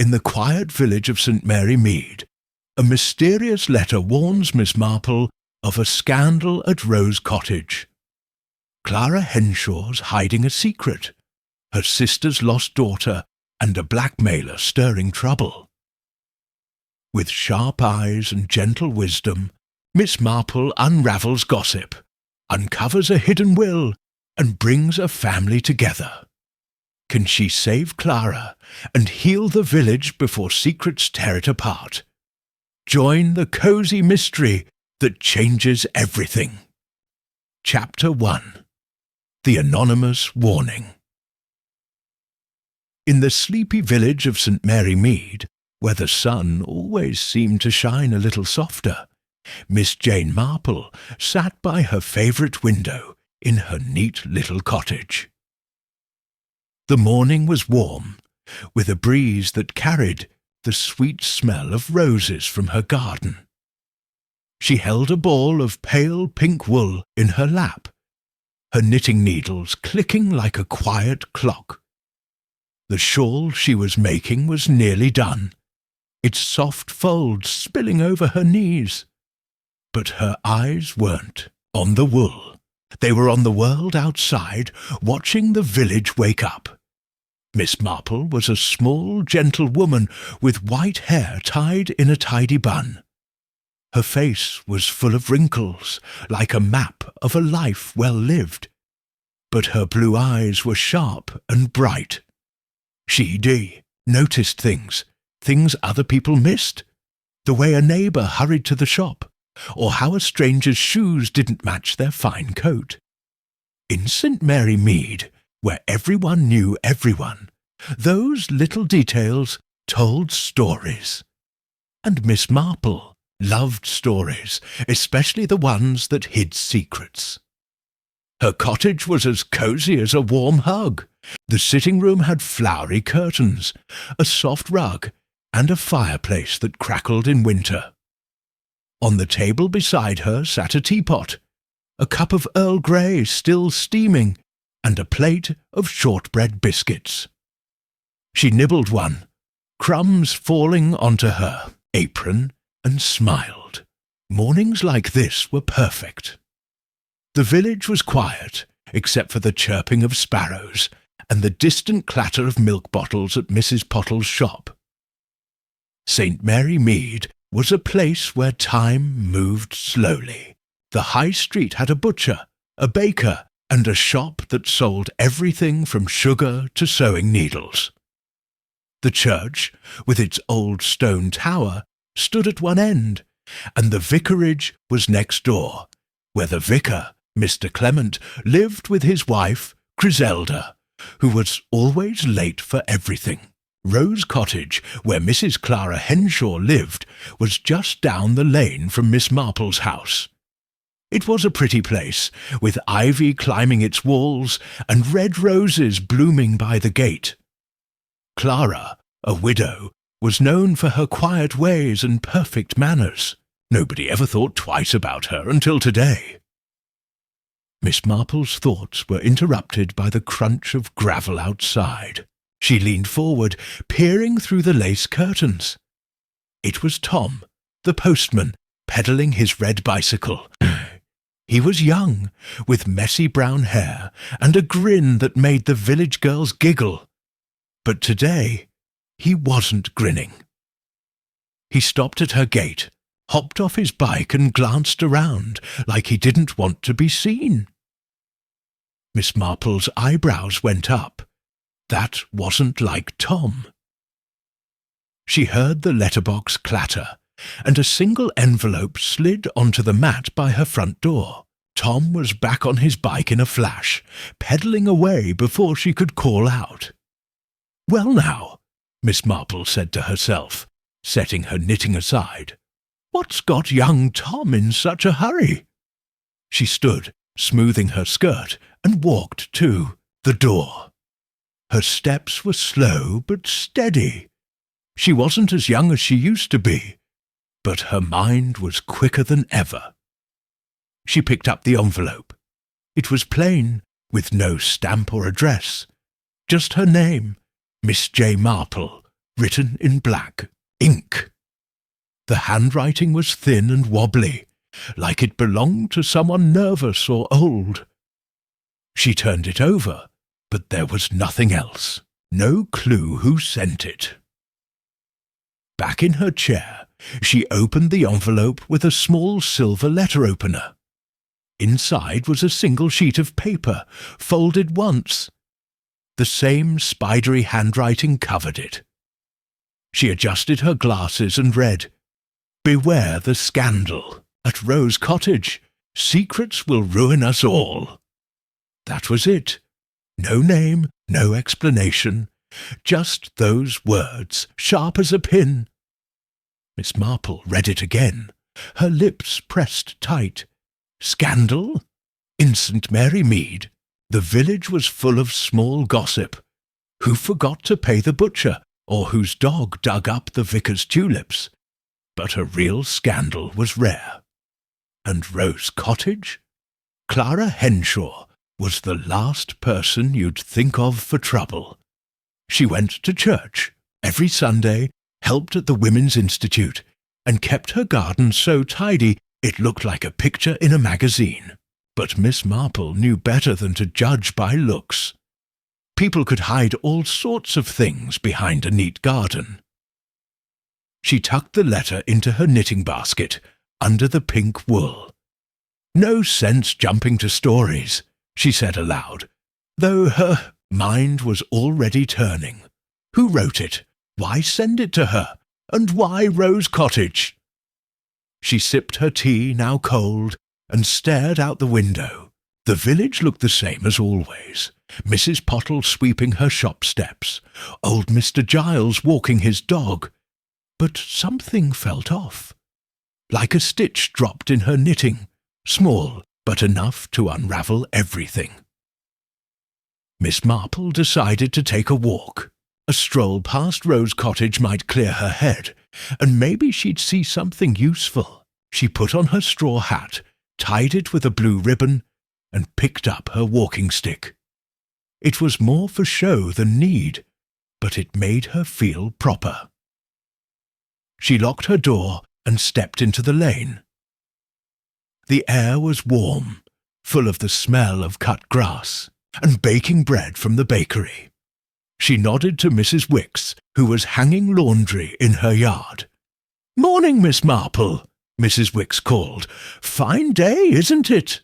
in the quiet village of St. Mary Mead, a mysterious letter warns Miss Marple of a scandal at Rose Cottage. Clara Henshaw's hiding a secret, her sister's lost daughter, and a blackmailer stirring trouble. With sharp eyes and gentle wisdom, Miss Marple unravels gossip, uncovers a hidden will, and brings a family together. Can she save Clara and heal the village before secrets tear it apart? Join the cosy mystery that changes everything. Chapter 1. The Anonymous Warning. In the sleepy village of St. Mary Mead, where the sun always seemed to shine a little softer, Miss Jane Marple sat by her favourite window in her neat little cottage. The morning was warm, with a breeze that carried the sweet smell of roses from her garden. She held a ball of pale pink wool in her lap, her knitting needles clicking like a quiet clock. The shawl she was making was nearly done, its soft folds spilling over her knees. But her eyes weren't on the wool. They were on the world outside, watching the village wake up. Miss Marple was a small, gentle woman with white hair tied in a tidy bun. Her face was full of wrinkles, like a map of a life well lived. But her blue eyes were sharp and bright. She noticed things other people missed, the way a neighbour hurried to the shop, or how a stranger's shoes didn't match their fine coat. In St. Mary Mead, where everyone knew everyone, those little details told stories. And Miss Marple loved stories, especially the ones that hid secrets. Her cottage was as cosy as a warm hug. The sitting room had flowery curtains, a soft rug, and a fireplace that crackled in winter. On the table beside her sat a teapot, a cup of Earl Grey still steaming, and a plate of shortbread biscuits. She nibbled one, crumbs falling onto her apron, and smiled. Mornings like this were perfect. The village was quiet, except for the chirping of sparrows and the distant clatter of milk bottles at Mrs. Pottle's shop. St. Mary Mead was a place where time moved slowly. The high street had a butcher, a baker, and a shop that sold everything from sugar to sewing needles. The church, with its old stone tower, stood at one end, and the vicarage was next door, where the vicar, Mr. Clement, lived with his wife, Griselda, who was always late for everything. Rose Cottage, where Mrs. Clara Henshaw lived, was just down the lane from Miss Marple's house. It was a pretty place, with ivy climbing its walls and red roses blooming by the gate. Clara, a widow, was known for her quiet ways and perfect manners. Nobody ever thought twice about her until today. Miss Marple's thoughts were interrupted by the crunch of gravel outside. She leaned forward, peering through the lace curtains. It was Tom, the postman, pedalling his red bicycle. He was young, with messy brown hair and a grin that made the village girls giggle. But today, he wasn't grinning. He stopped at her gate, hopped off his bike and glanced around like he didn't want to be seen. Miss Marple's eyebrows went up. That wasn't like Tom. She heard the letterbox clatter, and a single envelope slid onto the mat by her front door. Tom was back on his bike in a flash, pedalling away before she could call out. "Well now," Miss Marple said to herself, setting her knitting aside, "what's got young Tom in such a hurry?" She stood, smoothing her skirt, and walked to the door. Her steps were slow but steady. She wasn't as young as she used to be, but her mind was quicker than ever. She picked up the envelope. It was plain, with no stamp or address, just her name, Miss J. Marple, written in black ink. The handwriting was thin and wobbly, like it belonged to someone nervous or old. She turned it over, but there was nothing else. No clue who sent it. Back in her chair, she opened the envelope with a small silver letter opener. Inside was a single sheet of paper, folded once. The same spidery handwriting covered it. She adjusted her glasses and read, "Beware the scandal. At Rose Cottage, secrets will ruin us all." That was it. No name, no explanation, just those words, sharp as a pin. Miss Marple read it again, her lips pressed tight. Scandal? In St. Mary Mead, the village was full of small gossip. Who forgot to pay the butcher, or whose dog dug up the vicar's tulips? But a real scandal was rare. And Rose Cottage? Clara Henshaw was the last person you'd think of for trouble. She went to church every Sunday, helped at the Women's Institute, and kept her garden so tidy it looked like a picture in a magazine. But Miss Marple knew better than to judge by looks. People could hide all sorts of things behind a neat garden. She tucked the letter into her knitting basket, under the pink wool. "No sense jumping to stories," she said aloud, though her mind was already turning. Who wrote it? Why send it to her? And why Rose Cottage? She sipped her tea, now cold, and stared out the window. The village looked the same as always. Mrs. Pottle sweeping her shop steps, old Mr. Giles walking his dog. But something felt off. Like a stitch dropped in her knitting, small, but enough to unravel everything. Miss Marple decided to take a walk. A stroll past Rose Cottage might clear her head, and maybe she'd see something useful. She put on her straw hat, tied it with a blue ribbon, and picked up her walking stick. It was more for show than need, but it made her feel proper. She locked her door and stepped into the lane. The air was warm, full of the smell of cut grass, and baking bread from the bakery. She nodded to Mrs. Wicks, who was hanging laundry in her yard. "Morning, Miss Marple," Mrs. Wicks called. "Fine day, isn't it?"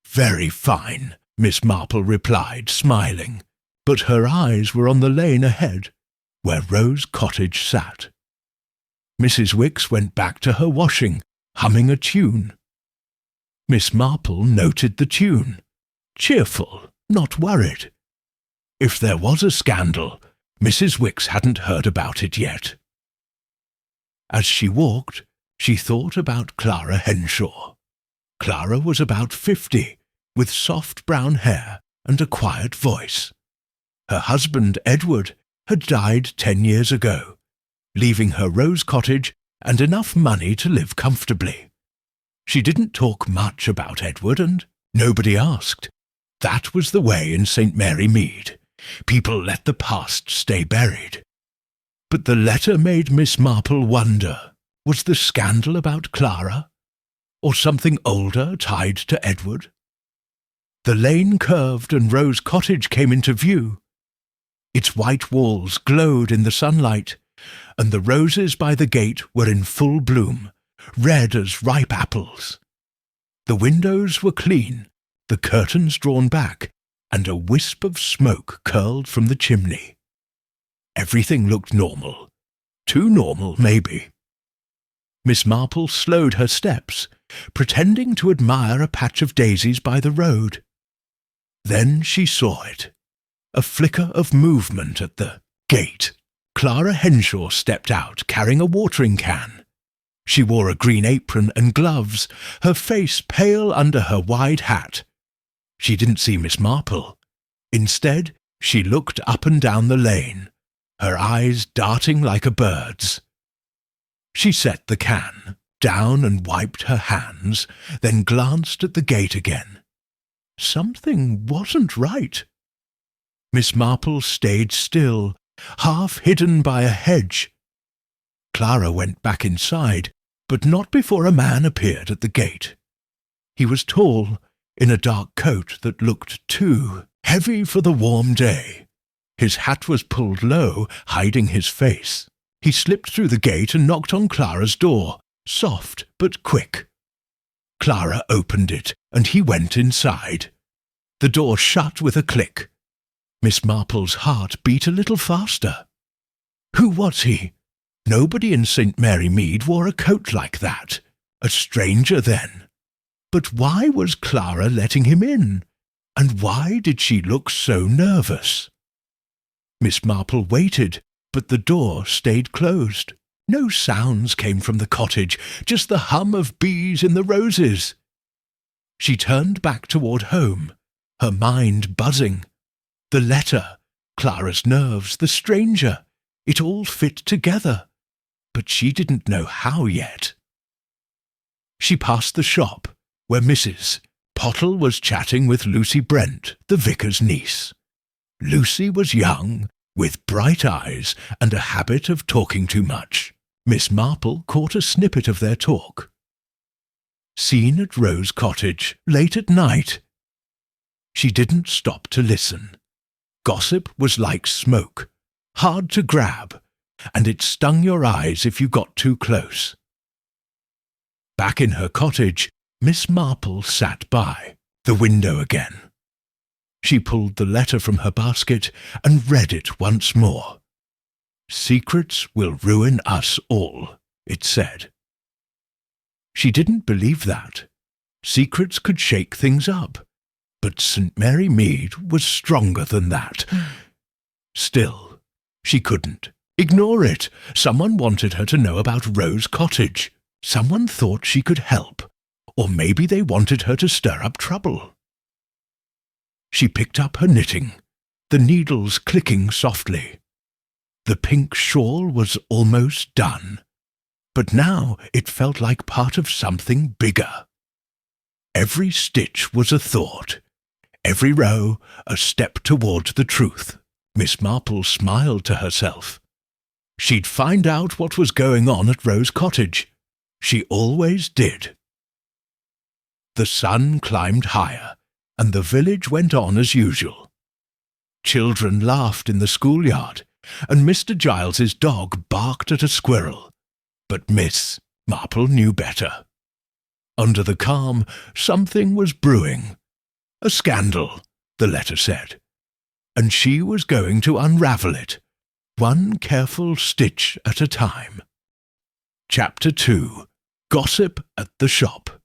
"Very fine," Miss Marple replied, smiling, but her eyes were on the lane ahead, where Rose Cottage sat. Mrs. Wicks went back to her washing, humming a tune. Miss Marple noted the tune. Cheerful, not worried. If there was a scandal, Mrs. Wicks hadn't heard about it yet. As she walked, she thought about Clara Henshaw. Clara was about 50, with soft brown hair and a quiet voice. Her husband, Edward, had died 10 years ago, leaving her Rose Cottage and enough money to live comfortably. She didn't talk much about Edward, and nobody asked. That was the way in St. Mary Mead. People let the past stay buried. But the letter made Miss Marple wonder, was the scandal about Clara? Or something older tied to Edward? The lane curved and Rose Cottage came into view. Its white walls glowed in the sunlight, and the roses by the gate were in full bloom, red as ripe apples. The windows were clean, the curtains drawn back, and a wisp of smoke curled from the chimney. Everything looked normal. Too normal, maybe. Miss Marple slowed her steps, pretending to admire a patch of daisies by the road. Then she saw it. A flicker of movement at the gate. Clara Henshaw stepped out, carrying a watering can. She wore a green apron and gloves, her face pale under her wide hat. She didn't see Miss Marple. Instead, she looked up and down the lane, her eyes darting like a bird's. She set the can down and wiped her hands, then glanced at the gate again. Something wasn't right. Miss Marple stayed still, half hidden by a hedge. Clara went back inside, but not before a man appeared at the gate. He was tall, in a dark coat that looked too heavy for the warm day. His hat was pulled low, hiding his face. He slipped through the gate and knocked on Clara's door, soft but quick. Clara opened it, and he went inside. The door shut with a click. Miss Marple's heart beat a little faster. Who was he? Nobody in St. Mary Mead wore a coat like that. A stranger, then. But why was Clara letting him in? And why did she look so nervous? Miss Marple waited, but the door stayed closed. No sounds came from the cottage, just the hum of bees in the roses. She turned back toward home, her mind buzzing. The letter, Clara's nerves, the stranger, it all fit together. But she didn't know how yet. She passed the shop, where Mrs. Pottle was chatting with Lucy Brent, the vicar's niece. Lucy was young, with bright eyes and a habit of talking too much. Miss Marple caught a snippet of their talk. Seen at Rose Cottage, late at night. She didn't stop to listen. Gossip was like smoke, hard to grab, and it stung your eyes if you got too close. Back in her cottage, Miss Marple sat by the window again. She pulled the letter from her basket and read it once more. "Secrets will ruin us all," it said. She didn't believe that. Secrets could shake things up, but St. Mary Mead was stronger than that. Still, she couldn't. Ignore it. Someone wanted her to know about Rose Cottage. Someone thought she could help, or maybe they wanted her to stir up trouble. She picked up her knitting, the needles clicking softly. The pink shawl was almost done, but now it felt like part of something bigger. Every stitch was a thought, every row a step toward the truth. Miss Marple smiled to herself. She'd find out what was going on at Rose Cottage. She always did. The sun climbed higher, and the village went on as usual. Children laughed in the schoolyard, and Mr. Giles's dog barked at a squirrel. But Miss Marple knew better. Under the calm, something was brewing. A scandal, the letter said, and she was going to unravel it, one careful stitch at a time. Chapter 2. Gossip at the Shop.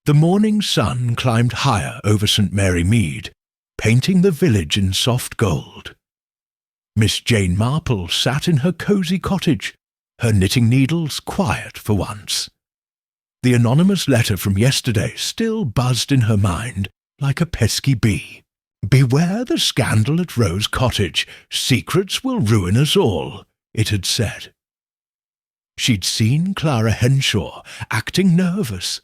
The morning sun climbed higher over St. Mary Mead, painting the village in soft gold. Miss Jane Marple sat in her cosy cottage, her knitting needles quiet for once. The anonymous letter from yesterday still buzzed in her mind like a pesky bee. "Beware the scandal at Rose Cottage. Secrets will ruin us all," it had said. She'd seen Clara Henshaw acting nervous,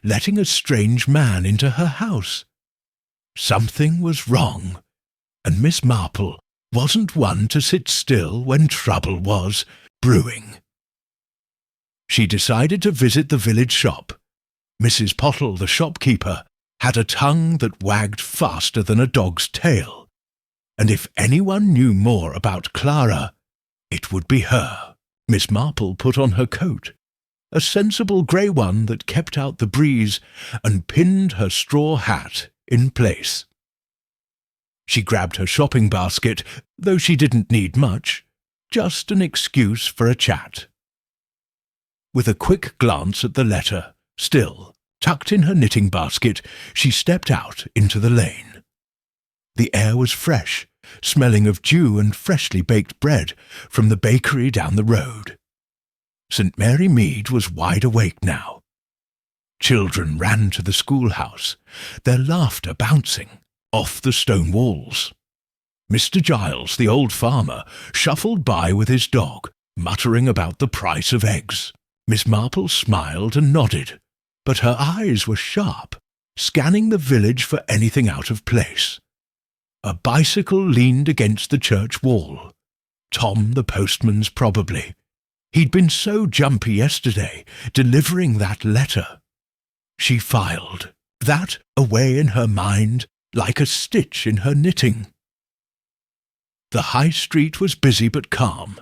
letting a strange man into her house. Something was wrong, and Miss Marple wasn't one to sit still when trouble was brewing. She decided to visit the village shop. Mrs. Pottle, the shopkeeper, had a tongue that wagged faster than a dog's tail, and if anyone knew more about Clara, it would be her. Miss Marple put on her coat, a sensible grey one that kept out the breeze, and pinned her straw hat in place. She grabbed her shopping basket, though she didn't need much, just an excuse for a chat. With a quick glance at the letter, still tucked in her knitting basket, she stepped out into the lane. The air was fresh, smelling of dew and freshly baked bread from the bakery down the road. St. Mary Mead was wide awake now. Children ran to the schoolhouse, their laughter bouncing off the stone walls. Mr. Giles, the old farmer, shuffled by with his dog, muttering about the price of eggs. Miss Marple smiled and nodded, but her eyes were sharp, scanning the village for anything out of place. A bicycle leaned against the church wall. Tom the postman's probably. He'd been so jumpy yesterday, delivering that letter. She filed that away in her mind like a stitch in her knitting. The high street was busy but calm,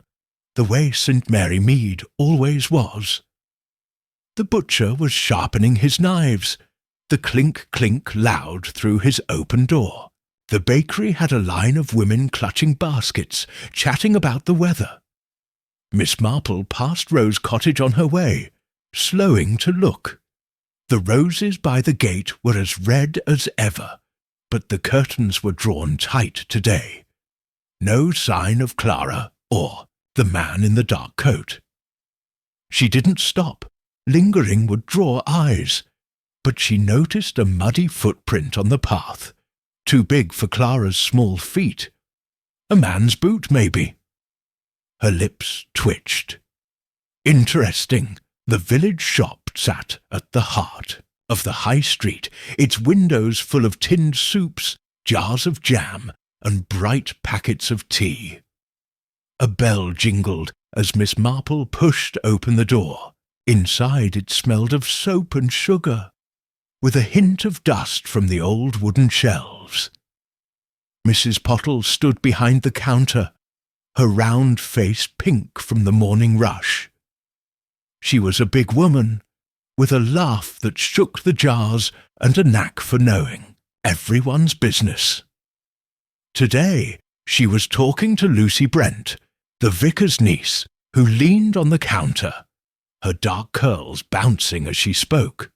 the way St. Mary Mead always was. The butcher was sharpening his knives, the clink-clink loud through his open door. The bakery had a line of women clutching baskets, chatting about the weather. Miss Marple passed Rose Cottage on her way, slowing to look. The roses by the gate were as red as ever, but the curtains were drawn tight today. No sign of Clara or the man in the dark coat. She didn't stop. Lingering would draw eyes, but she noticed a muddy footprint on the path, too big for Clara's small feet. A man's boot, maybe. Her lips twitched. Interesting. The village shop sat at the heart of the high street, its windows full of tinned soups, jars of jam, and bright packets of tea. A bell jingled as Miss Marple pushed open the door. Inside it smelled of soap and sugar, with a hint of dust from the old wooden shelves. Mrs. Pottle stood behind the counter, her round face pink from the morning rush. She was a big woman, with a laugh that shook the jars and a knack for knowing everyone's business. Today she was talking to Lucy Brent, the vicar's niece, who leaned on the counter, her dark curls bouncing as she spoke.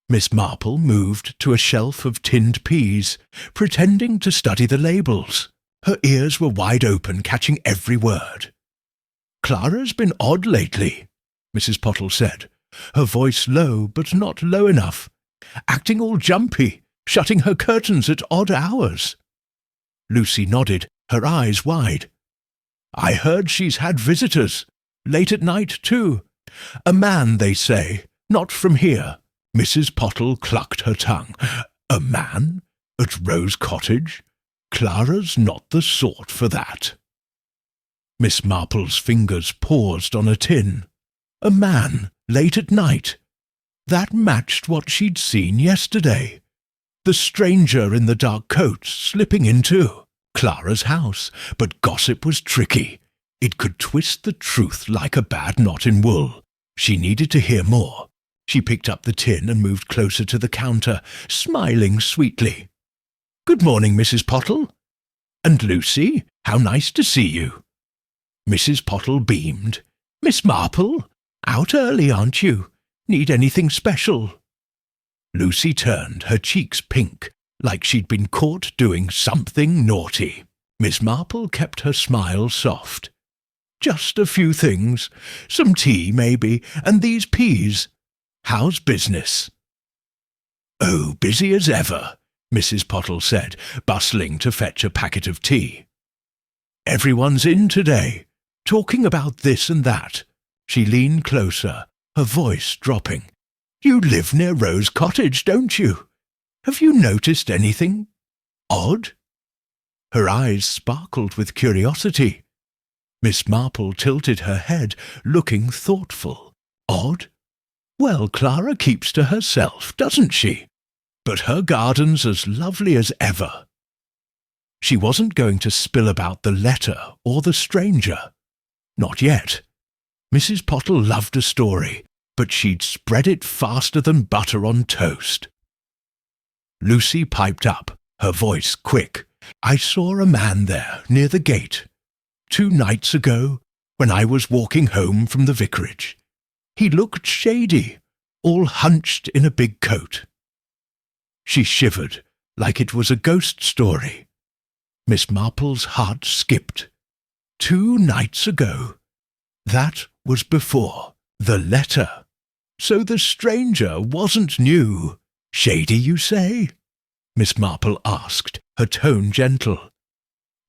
Miss Marple moved to a shelf of tinned peas, pretending to study the labels. Her ears were wide open, catching every word. "Clara's been odd lately," Mrs. Pottle said, her voice low but not low enough, acting all jumpy, shutting her curtains at odd hours. Lucy nodded, her eyes wide. "I heard she's had visitors, late at night too. A man, they say, not from here." Mrs. Pottle clucked her tongue. "A man? At Rose Cottage? Clara's not the sort for that." Miss Marple's fingers paused on a tin. A man, late at night. That matched what she'd seen yesterday. The stranger in the dark coat slipping into Clara's house. But gossip was tricky. It could twist the truth like a bad knot in wool. She needed to hear more. She picked up the tin and moved closer to the counter, smiling sweetly. "Good morning, Mrs. Pottle. And Lucy, how nice to see you." Mrs. Pottle beamed. "Miss Marple, out early, aren't you? Need anything special?" Lucy turned, her cheeks pink, like she'd been caught doing something naughty. Miss Marple kept her smile soft. "Just a few things. Some tea, maybe, and these peas. How's business?" "Oh, busy as ever," Mrs. Pottle said, bustling to fetch a packet of tea. "Everyone's in today, talking about this and that." She leaned closer, her voice dropping. "You live near Rose Cottage, don't you? Have you noticed anything odd?" Her eyes sparkled with curiosity. Miss Marple tilted her head, looking thoughtful. "Odd? Well, Clara keeps to herself, doesn't she? But her garden's as lovely as ever." She wasn't going to spill about the letter or the stranger. Not yet. Mrs. Pottle loved a story, but she'd spread it faster than butter on toast. Lucy piped up, her voice quick. "I saw a man there, near the gate, 2 nights ago, when I was walking home from the vicarage. He looked shady, all hunched in a big coat." She shivered, like it was a ghost story. Miss Marple's heart skipped. 2 nights ago. That was before the letter. So the stranger wasn't new. "Shady, you say?" Miss Marple asked, her tone gentle.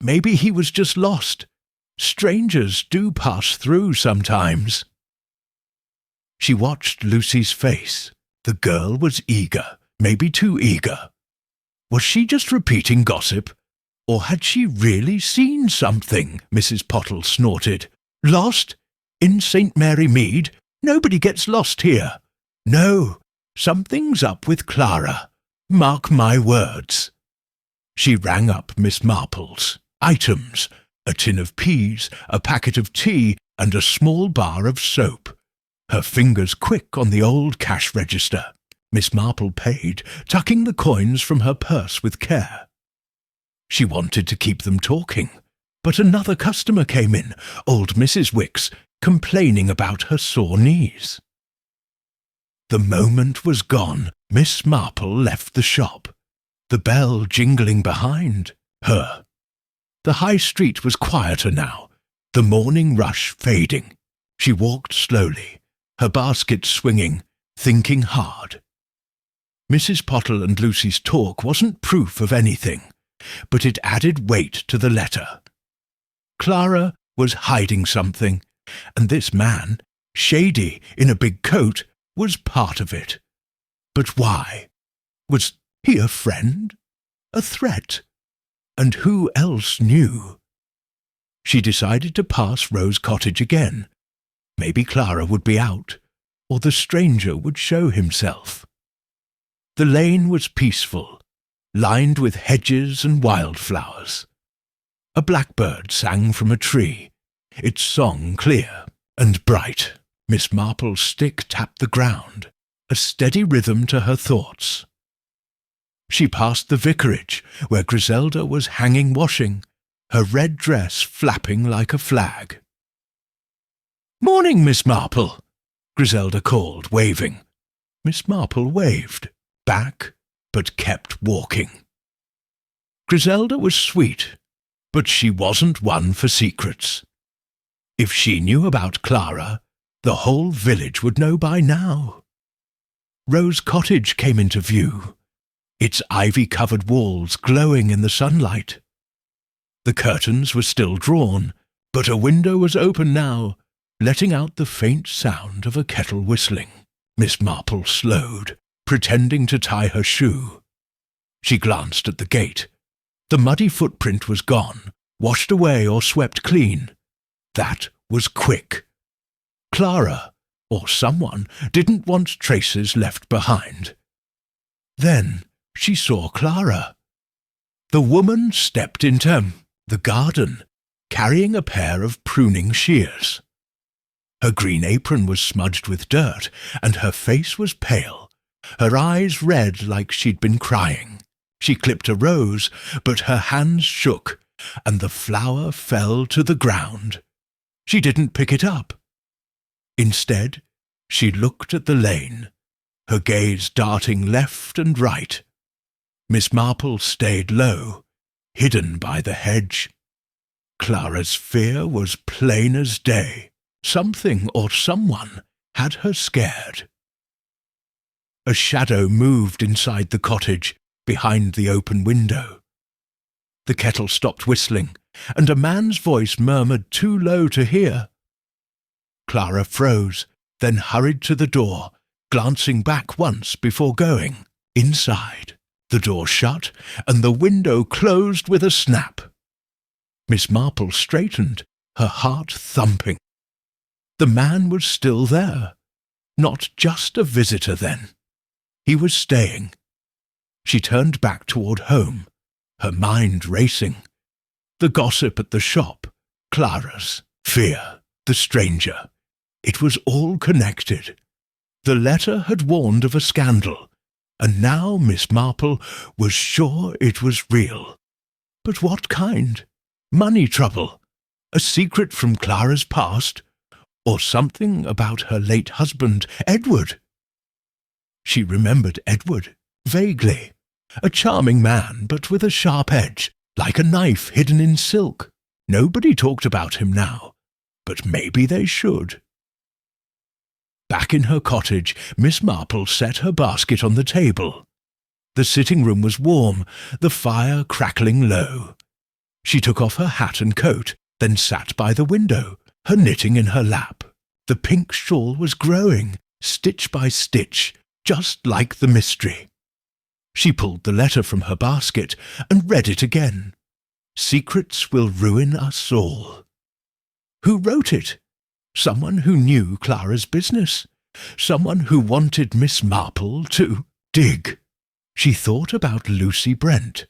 "Maybe he was just lost. Strangers do pass through sometimes." She watched Lucy's face. The girl was eager, maybe too eager. Was she just repeating gossip? Or had she really seen something? Mrs. Pottle snorted. Lost? In St. Mary Mead? Nobody gets lost here. No, something's up with Clara. Mark my words. She rang up Miss Marple's. Items: a tin of peas, a packet of tea, and a small bar of soap. Her fingers quick on the old cash register. Miss Marple paid, tucking the coins from her purse with care. She wanted to keep them talking, but another customer came in, old Mrs. Wicks, complaining about her sore knees. The moment was gone. Miss Marple left the shop, the bell jingling behind her. The high street was quieter now, the morning rush fading. She walked slowly, her basket swinging, thinking hard. Mrs. Pottle and Lucy's talk wasn't proof of anything, but it added weight to the letter. Clara was hiding something, and this man, shady in a big coat, was part of it. But why? Was he a friend? A threat? And who else knew? She decided to pass Rose Cottage again. Maybe Clara would be out, or the stranger would show himself. The lane was peaceful, lined with hedges and wildflowers. A blackbird sang from a tree, its song clear and bright. Miss Marple's stick tapped the ground, a steady rhythm to her thoughts. She passed the vicarage, where Griselda was hanging washing, her red dress flapping like a flag. "Morning, Miss Marple," Griselda called, waving. Miss Marple waved back, but kept walking. Griselda was sweet, but she wasn't one for secrets. If she knew about Clara, the whole village would know by now. Rose Cottage came into view, its ivy-covered walls glowing in the sunlight. The curtains were still drawn, but a window was open now, letting out the faint sound of a kettle whistling. Miss Marple slowed, pretending to tie her shoe. She glanced at the gate. The muddy footprint was gone, washed away or swept clean. That was quick. Clara, or someone, didn't want traces left behind. Then she saw Clara. The woman stepped into the garden, carrying a pair of pruning shears. Her green apron was smudged with dirt, and her face was pale, her eyes red like she'd been crying. She clipped a rose, but her hands shook, and the flower fell to the ground. She didn't pick it up. Instead, she looked at the lane, her gaze darting left and right. Miss Marple stayed low, hidden by the hedge. Clara's fear was plain as day. Something or someone had her scared. A shadow moved inside the cottage, behind the open window. The kettle stopped whistling, and a man's voice murmured too low to hear. Clara froze, then hurried to the door, glancing back once before going. Inside, the door shut, and the window closed with a snap. Miss Marple straightened, her heart thumping. The man was still there. Not just a visitor, then. He was staying. She turned back toward home, her mind racing. The gossip at the shop, Clara's, fear, the stranger. It was all connected. The letter had warned of a scandal, and now Miss Marple was sure it was real. But what kind? Money trouble? A secret from Clara's past? Or something about her late husband, Edward? She remembered Edward, vaguely. A charming man, but with a sharp edge, like a knife hidden in silk. Nobody talked about him now, but maybe they should. Back in her cottage, Miss Marple set her basket on the table. The sitting room was warm, the fire crackling low. She took off her hat and coat, then sat by the window, her knitting in her lap. The pink shawl was growing, stitch by stitch, just like the mystery. She pulled the letter from her basket and read it again. Secrets will ruin us all. Who wrote it? Someone who knew Clara's business. Someone who wanted Miss Marple to dig. She thought about Lucy Brent.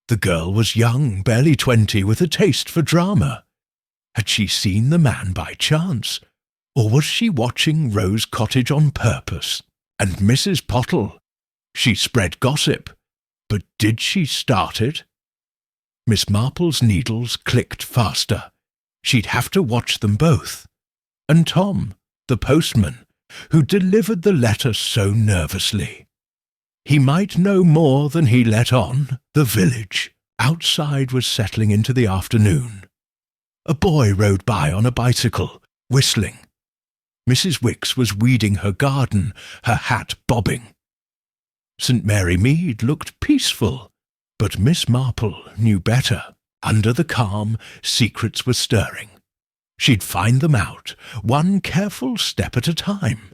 The girl was young, barely 20, with a taste for drama. Had she seen the man by chance? Or was she watching Rose Cottage on purpose? And Mrs. Pottle? She spread gossip. But did she start it? Miss Marple's needles clicked faster. She'd have to watch them both. And Tom, the postman, who delivered the letter so nervously. He might know more than he let on. The village outside was settling into the afternoon. A boy rode by on a bicycle, whistling. Mrs. Wicks was weeding her garden, her hat bobbing. St. Mary Mead looked peaceful, but Miss Marple knew better. Under the calm, secrets were stirring. She'd find them out, one careful step at a time.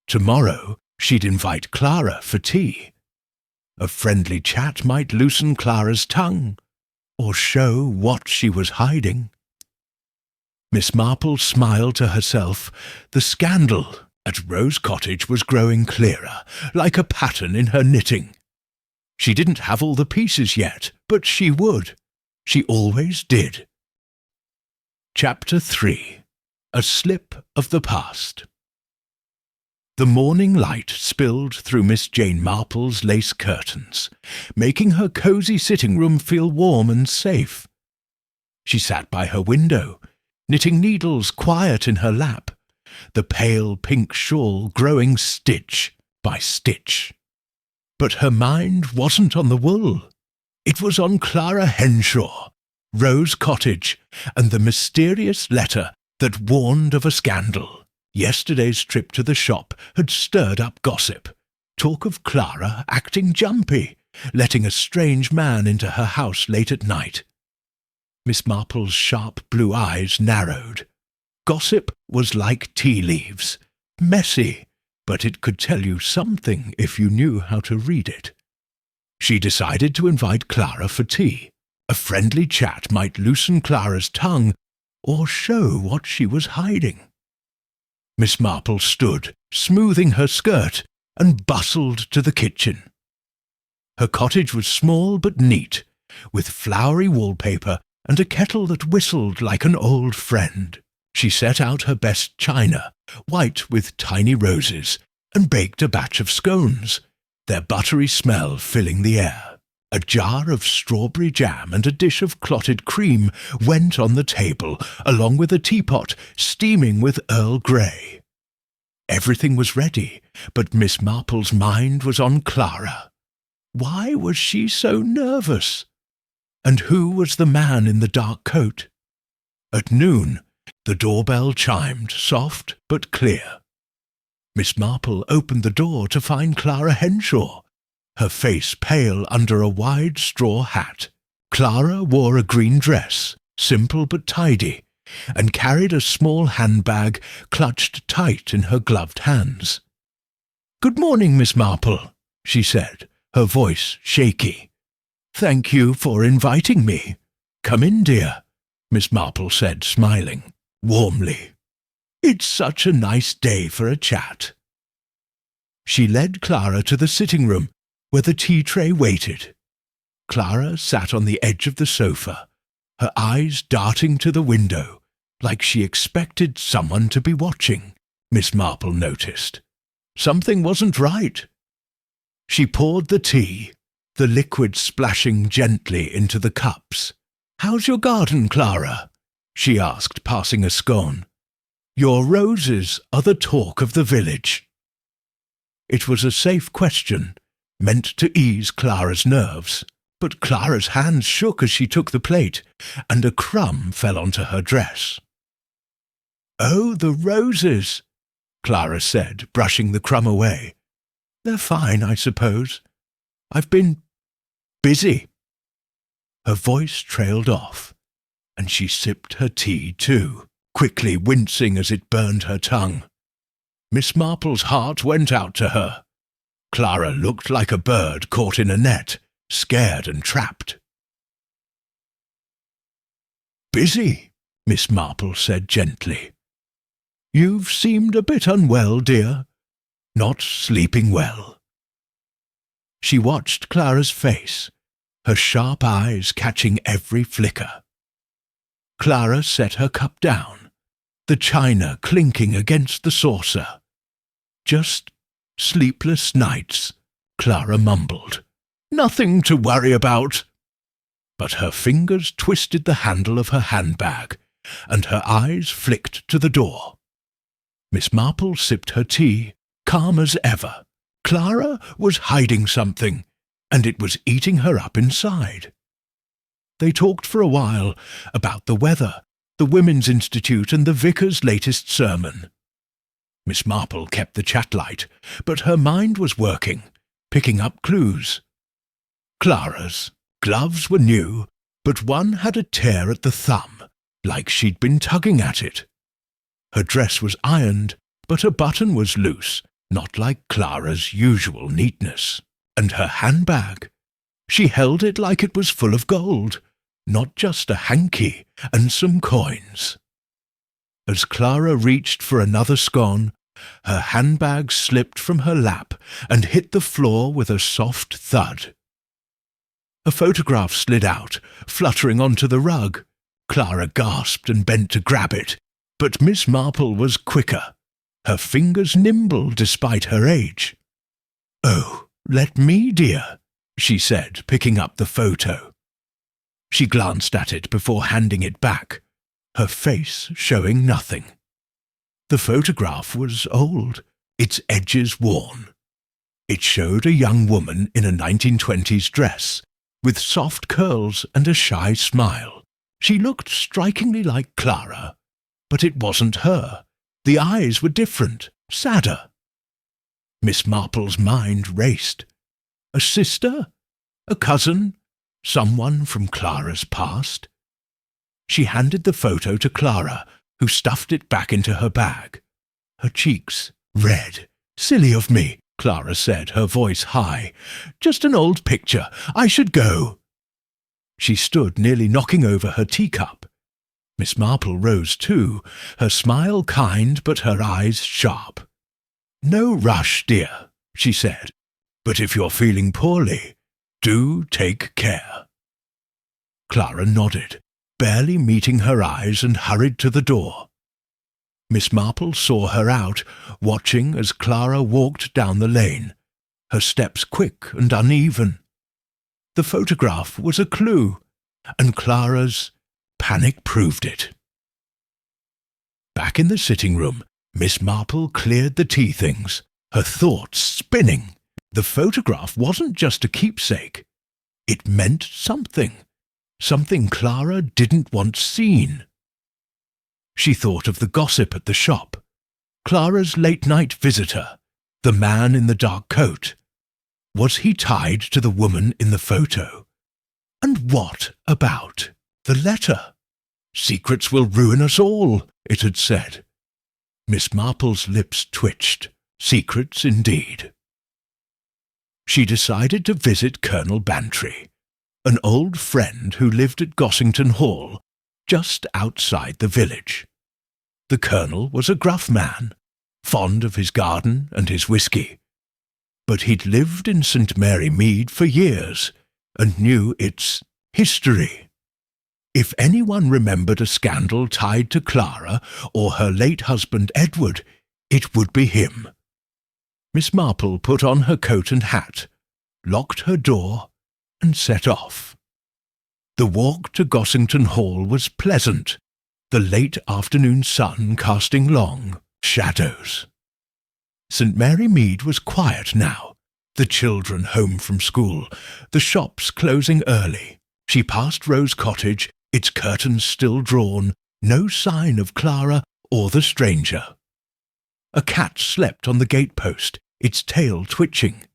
Tomorrow she'd invite Clara for tea. A friendly chat might loosen Clara's tongue, or show what she was hiding. Miss Marple smiled to herself. The scandal at Rose Cottage was growing clearer, like a pattern in her knitting. She didn't have all the pieces yet, but she would. She always did. Chapter 3. A Slip of the Past. The morning light spilled through Miss Jane Marple's lace curtains, making her cosy sitting room feel warm and safe. She sat by her window, knitting needles quiet in her lap, the pale pink shawl growing stitch by stitch. But her mind wasn't on the wool. It was on Clara Henshaw, Rose Cottage, and the mysterious letter that warned of a scandal. Yesterday's trip to the shop had stirred up gossip. Talk of Clara acting jumpy, letting a strange man into her house late at night. Miss Marple's sharp blue eyes narrowed. Gossip was like tea leaves, messy, but it could tell you something if you knew how to read it. She decided to invite Clara for tea. A friendly chat might loosen Clara's tongue or show what she was hiding. Miss Marple stood, smoothing her skirt, and bustled to the kitchen. Her cottage was small but neat, with flowery wallpaper and a kettle that whistled like an old friend. She set out her best china, white with tiny roses, and baked a batch of scones, their buttery smell filling the air. A jar of strawberry jam and a dish of clotted cream went on the table, along with a teapot steaming with Earl Grey. Everything was ready, but Miss Marple's mind was on Clara. Why was she so nervous? And who was the man in the dark coat? At noon, the doorbell chimed, soft but clear. Miss Marple opened the door to find Clara Henshaw, her face pale under a wide straw hat. Clara wore a green dress, simple but tidy, and carried a small handbag clutched tight in her gloved hands. "Good morning, Miss Marple," she said, her voice shaky. "Thank you for inviting me. Come in, dear," Miss Marple said, smiling warmly. "It's such a nice day for a chat." She led Clara to the sitting room, where the tea tray waited. Clara sat on the edge of the sofa, her eyes darting to the window, like she expected someone to be watching. Miss Marple noticed. Something wasn't right. She poured the tea, the liquid splashing gently into the cups. "How's your garden, Clara?" she asked, passing a scone. "Your roses are the talk of the village." It was a safe question, meant to ease Clara's nerves, but Clara's hands shook as she took the plate, and a crumb fell onto her dress. "Oh, the roses," Clara said, brushing the crumb away. "They're fine, I suppose. I've been busy." Her voice trailed off, and she sipped her tea too, quickly wincing as it burned her tongue. Miss Marple's heart went out to her. Clara looked like a bird caught in a net, scared and trapped. "Busy," Miss Marple said gently. "You've seemed a bit unwell, dear. Not sleeping well." She watched Clara's face, her sharp eyes catching every flicker. Clara set her cup down, the china clinking against the saucer. "Just sleepless nights," Clara mumbled. "Nothing to worry about." But her fingers twisted the handle of her handbag, and her eyes flicked to the door. Miss Marple sipped her tea, calm as ever. Clara was hiding something, and it was eating her up inside. They talked for a while about the weather, the Women's Institute, and the vicar's latest sermon. Miss Marple kept the chat light, but her mind was working, picking up clues. Clara's gloves were new, but one had a tear at the thumb, like she'd been tugging at it. Her dress was ironed, but a button was loose, not like Clara's usual neatness. And her handbag, she held it like it was full of gold, not just a hanky and some coins. As Clara reached for another scone, her handbag slipped from her lap and hit the floor with a soft thud. A photograph slid out, fluttering onto the rug. Clara gasped and bent to grab it, but Miss Marple was quicker, her fingers nimble despite her age. "Oh, let me, dear," she said, picking up the photo. She glanced at it before handing it back, her face showing nothing. The photograph was old, its edges worn. It showed a young woman in a 1920s dress, with soft curls and a shy smile. She looked strikingly like Clara, but it wasn't her. The eyes were different, sadder. Miss Marple's mind raced. A sister? A cousin? Someone from Clara's past? She handed the photo to Clara, who stuffed it back into her bag. Her cheeks red. "Silly of me," Clara said, her voice high. "Just an old picture. I should go." She stood nearly knocking over her teacup. Miss Marple rose too, her smile kind but her eyes sharp. "No rush, dear," she said, "but if you're feeling poorly, do take care." Clara nodded, barely meeting her eyes, and hurried to the door. Miss Marple saw her out, watching as Clara walked down the lane, her steps quick and uneven. The photograph was a clue, and Clara's panic proved it. Back in the sitting room, Miss Marple cleared the tea things, her thoughts spinning. The photograph wasn't just a keepsake. It meant something. Something Clara didn't want seen. She thought of the gossip at the shop, Clara's late-night visitor, the man in the dark coat. Was he tied to the woman in the photo? And what about the letter? "Secrets will ruin us all," it had said. Miss Marple's lips twitched. Secrets indeed. She decided to visit Colonel Bantry, an old friend who lived at Gossington Hall, just outside the village. The Colonel was a gruff man, fond of his garden and his whisky. But he'd lived in St. Mary Mead for years, and knew its history. If anyone remembered a scandal tied to Clara or her late husband Edward, it would be him. Miss Marple put on her coat and hat, locked her door, and set off. The walk to Gossington Hall was pleasant, the late afternoon sun casting long shadows. St. Mary Mead was quiet now, the children home from school, the shops closing early. She passed Rose Cottage, its curtains still drawn, no sign of Clara or the stranger. A cat slept on the gate-post, its tail twitching.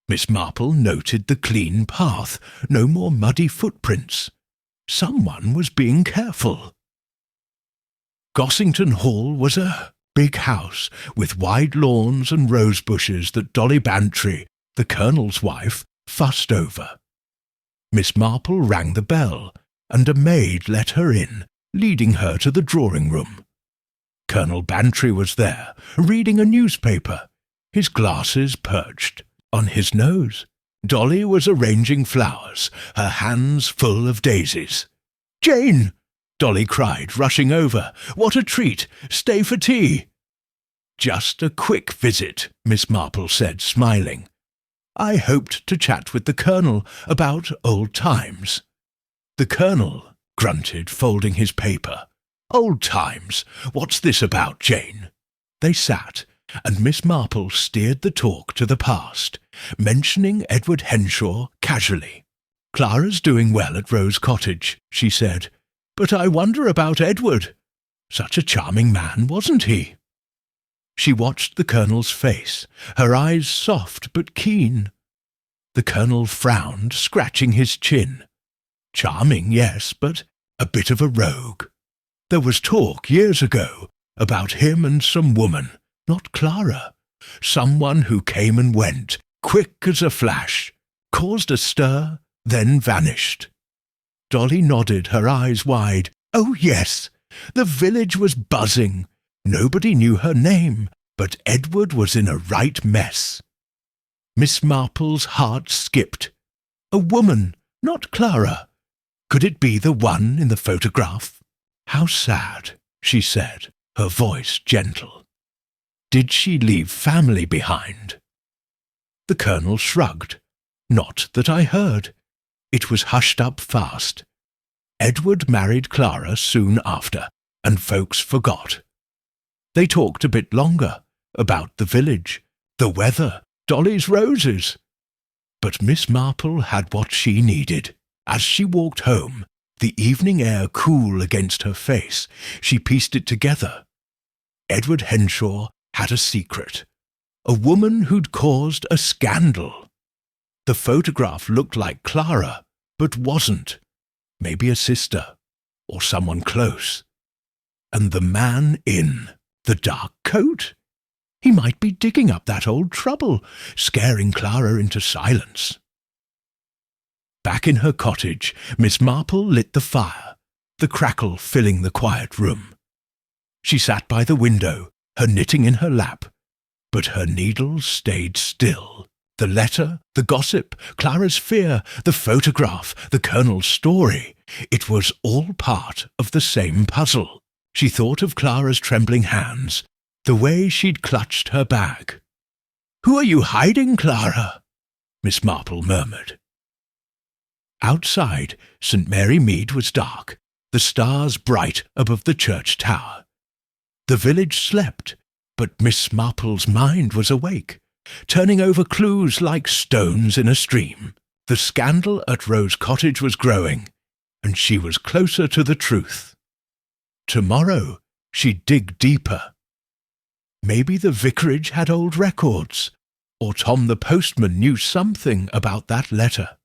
Miss Marple noted the clean path, no more muddy footprints. Someone was being careful. Gossington Hall was a big house with wide lawns and rose bushes that Dolly Bantry, the Colonel's wife, fussed over. Miss Marple rang the bell, and a maid let her in, leading her to the drawing-room. Colonel Bantry was there, reading a newspaper, his glasses perched on his nose. Dolly was arranging flowers, her hands full of daisies. "Jane!" Dolly cried, rushing over. "What a treat! Stay for tea!" "Just a quick visit," Miss Marple said, smiling. "I hoped to chat with the Colonel about old times." The Colonel grunted, folding his paper. "Old times? What's this about, Jane?" They sat, and Miss Marple steered the talk to the past, mentioning Edward Henshaw casually. "Clara's doing well at Rose Cottage," she said. "But I wonder about Edward. Such a charming man, wasn't he?" She watched the Colonel's face, her eyes soft but keen. The Colonel frowned, scratching his chin. Charming, yes, but a bit of a rogue. There was talk years ago about him and some woman, not Clara. Someone who came and went, quick as a flash, caused a stir, then vanished. Dolly nodded, her eyes wide. "Oh, yes, the village was buzzing. Nobody knew her name, but Edward was in a right mess." Miss Marple's heart skipped. A woman, not Clara. Could it be the one in the photograph? "How sad," she said, her voice gentle. "Did she leave family behind?" The Colonel shrugged. "Not that I heard. It was hushed up fast. Edward married Clara soon after, and folks forgot. They talked a bit longer, about the village, the weather, Dolly's roses. But Miss Marple had what she needed. As she walked home, the evening air cool against her face, she pieced it together. Edward Henshaw had a secret. A woman who'd caused a scandal. The photograph looked like Clara, but wasn't. Maybe a sister, or someone close. And the man in the dark coat? He might be digging up that old trouble, scaring Clara into silence. Back in her cottage, Miss Marple lit the fire, the crackle filling the quiet room. She sat by the window, her knitting in her lap, but her needles stayed still. The letter, the gossip, Clara's fear, the photograph, the Colonel's story, it was all part of the same puzzle. She thought of Clara's trembling hands, the way she'd clutched her bag. "Who are you hiding, Clara?" Miss Marple murmured. Outside, St. Mary Mead was dark, the stars bright above the church tower. The village slept, but Miss Marple's mind was awake, turning over clues like stones in a stream. The scandal at Rose Cottage was growing, and she was closer to the truth. Tomorrow she'd dig deeper. Maybe the vicarage had old records, or Tom the postman knew something about that letter.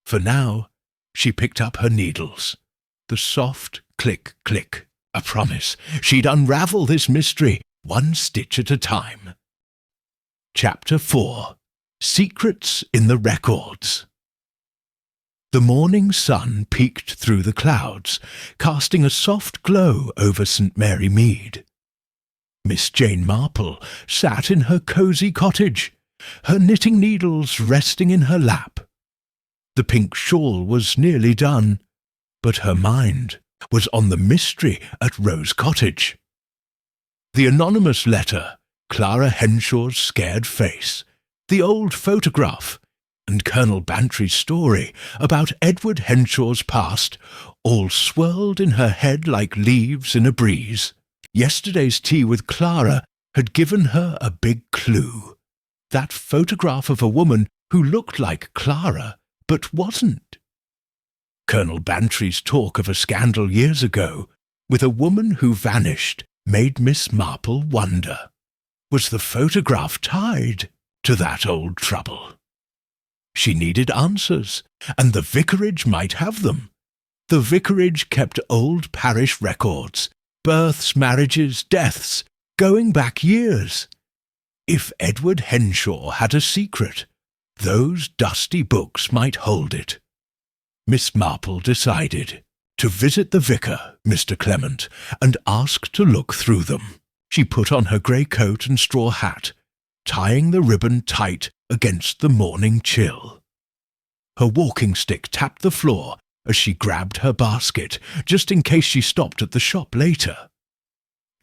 For now, she picked up her needles. The soft click-click, a promise. She'd unravel this mystery, one stitch at a time. Chapter 4. Secrets in the Records. The morning sun peeked through the clouds, casting a soft glow over St. Mary Mead. Miss Jane Marple sat in her cosy cottage, her knitting needles resting in her lap. The pink shawl was nearly done, but her mind was on the mystery at Rose Cottage. The anonymous letter, Clara Henshaw's scared face, the old photograph, and Colonel Bantry's story about Edward Henshaw's past all swirled in her head like leaves in a breeze. Yesterday's tea with Clara had given her a big clue. That photograph of a woman who looked like Clara, but wasn't. Colonel Bantry's talk of a scandal years ago, with a woman who vanished, made Miss Marple wonder. Was the photograph tied to that old trouble? She needed answers, and the vicarage might have them. The vicarage kept old parish records, births, marriages, deaths, going back years. If Edward Henshaw had a secret, those dusty books might hold it. Miss Marple decided to visit the vicar, Mr. Clement, and ask to look through them. She put on her grey coat and straw hat, tying the ribbon tight against the morning chill. Her walking stick tapped the floor as she grabbed her basket, just in case she stopped at the shop later.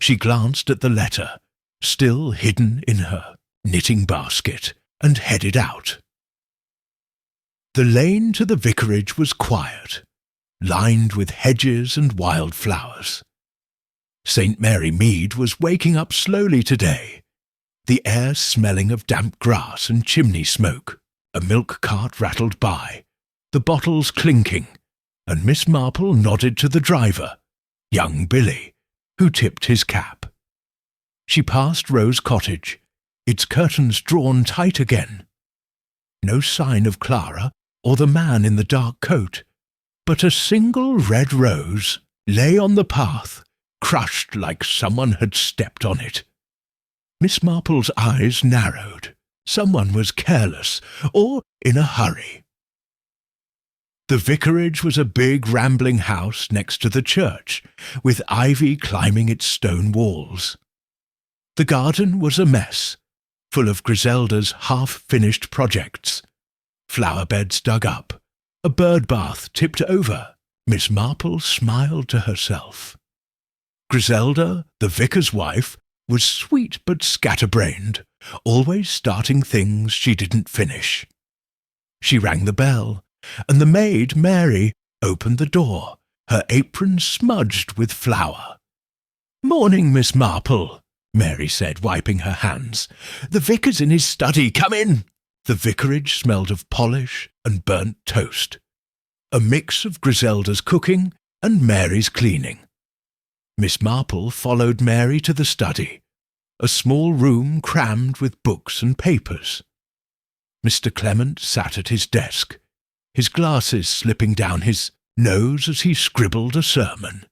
She glanced at the letter, still hidden in her knitting basket, and headed out. The lane to the vicarage was quiet, lined with hedges and wildflowers. St. Mary Mead was waking up slowly today, the air smelling of damp grass and chimney smoke. A milk cart rattled by, the bottles clinking, and Miss Marple nodded to the driver, young Billy, who tipped his cap. She passed Rose Cottage, its curtains drawn tight again. No sign of Clara or the man in the dark coat, but a single red rose lay on the path, crushed like someone had stepped on it. Miss Marple's eyes narrowed. Someone was careless or in a hurry. The vicarage was a big rambling house next to the church, with ivy climbing its stone walls. The garden was a mess, full of Griselda's half-finished projects. Flower beds dug up, a bird bath tipped over. Miss Marple smiled to herself. Griselda, the vicar's wife, was sweet but scatterbrained, always starting things she didn't finish. She rang the bell, and the maid, Mary, opened the door, her apron smudged with flour. "Morning, Miss Marple," Mary said, wiping her hands. "The vicar's in his study. Come in." The vicarage smelled of polish and burnt toast, a mix of Griselda's cooking and Mary's cleaning. Miss Marple followed Mary to the study, a small room crammed with books and papers. Mr. Clement sat at his desk, his glasses slipping down his nose as he scribbled a sermon.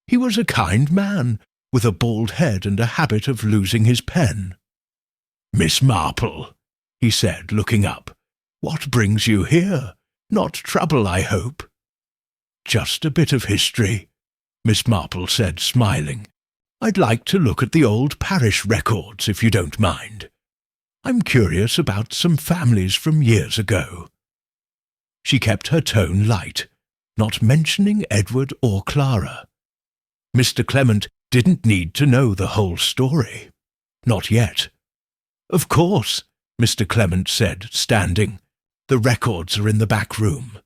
He was a kind man, with a bald head and a habit of losing his pen. "Miss Marple," he said, looking up, "what brings you here? Not trouble, I hope." "Just a bit of history," Miss Marple said, smiling. "I'd like to look at the old parish records, if you don't mind. I'm curious about some families from years ago." She kept her tone light, not mentioning Edward or Clara. Mr. Clement didn't need to know the whole story. Not yet. "Of course," Mr. Clement said, standing. "The records are in the back room.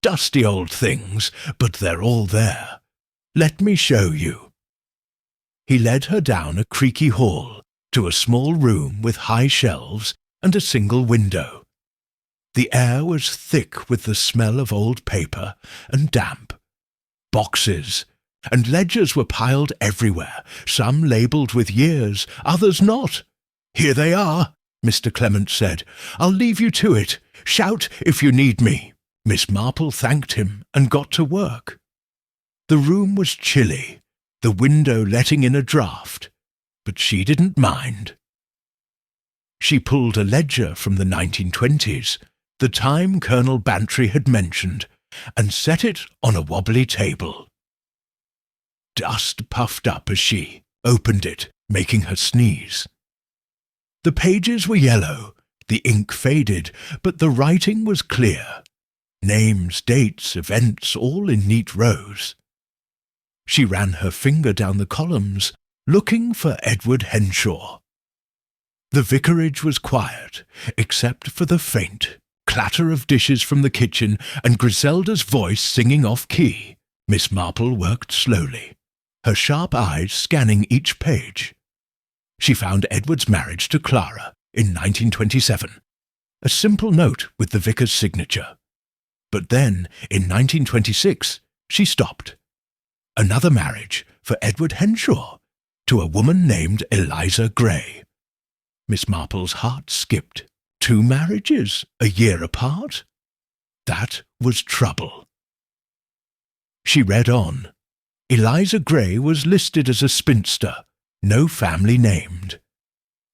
Dusty old things, but they're all there. Let me show you." He led her down a creaky hall to a small room with high shelves and a single window. The air was thick with the smell of old paper and damp. Boxes and ledgers were piled everywhere, some labelled with years, others not. "Here they are," Mr. Clement said. "I'll leave you to it. Shout if you need me." Miss Marple thanked him and got to work. The room was chilly, the window letting in a draught, but she didn't mind. She pulled a ledger from the 1920s, the time Colonel Bantry had mentioned, and set it on a wobbly table. Dust puffed up as she opened it, making her sneeze. The pages were yellow, the ink faded, but the writing was clear. Names, dates, events, all in neat rows. She ran her finger down the columns, looking for Edward Henshaw. The vicarage was quiet, except for the faint clatter of dishes from the kitchen and Griselda's voice singing off-key. Miss Marple worked slowly, her sharp eyes scanning each page. She found Edward's marriage to Clara in 1927, a simple note with the vicar's signature. But then, in 1926, she stopped. Another marriage for Edward Henshaw to a woman named Eliza Gray. Miss Marple's heart skipped. 2 marriages, a year apart? That was trouble. She read on. Eliza Gray was listed as a spinster, no family named.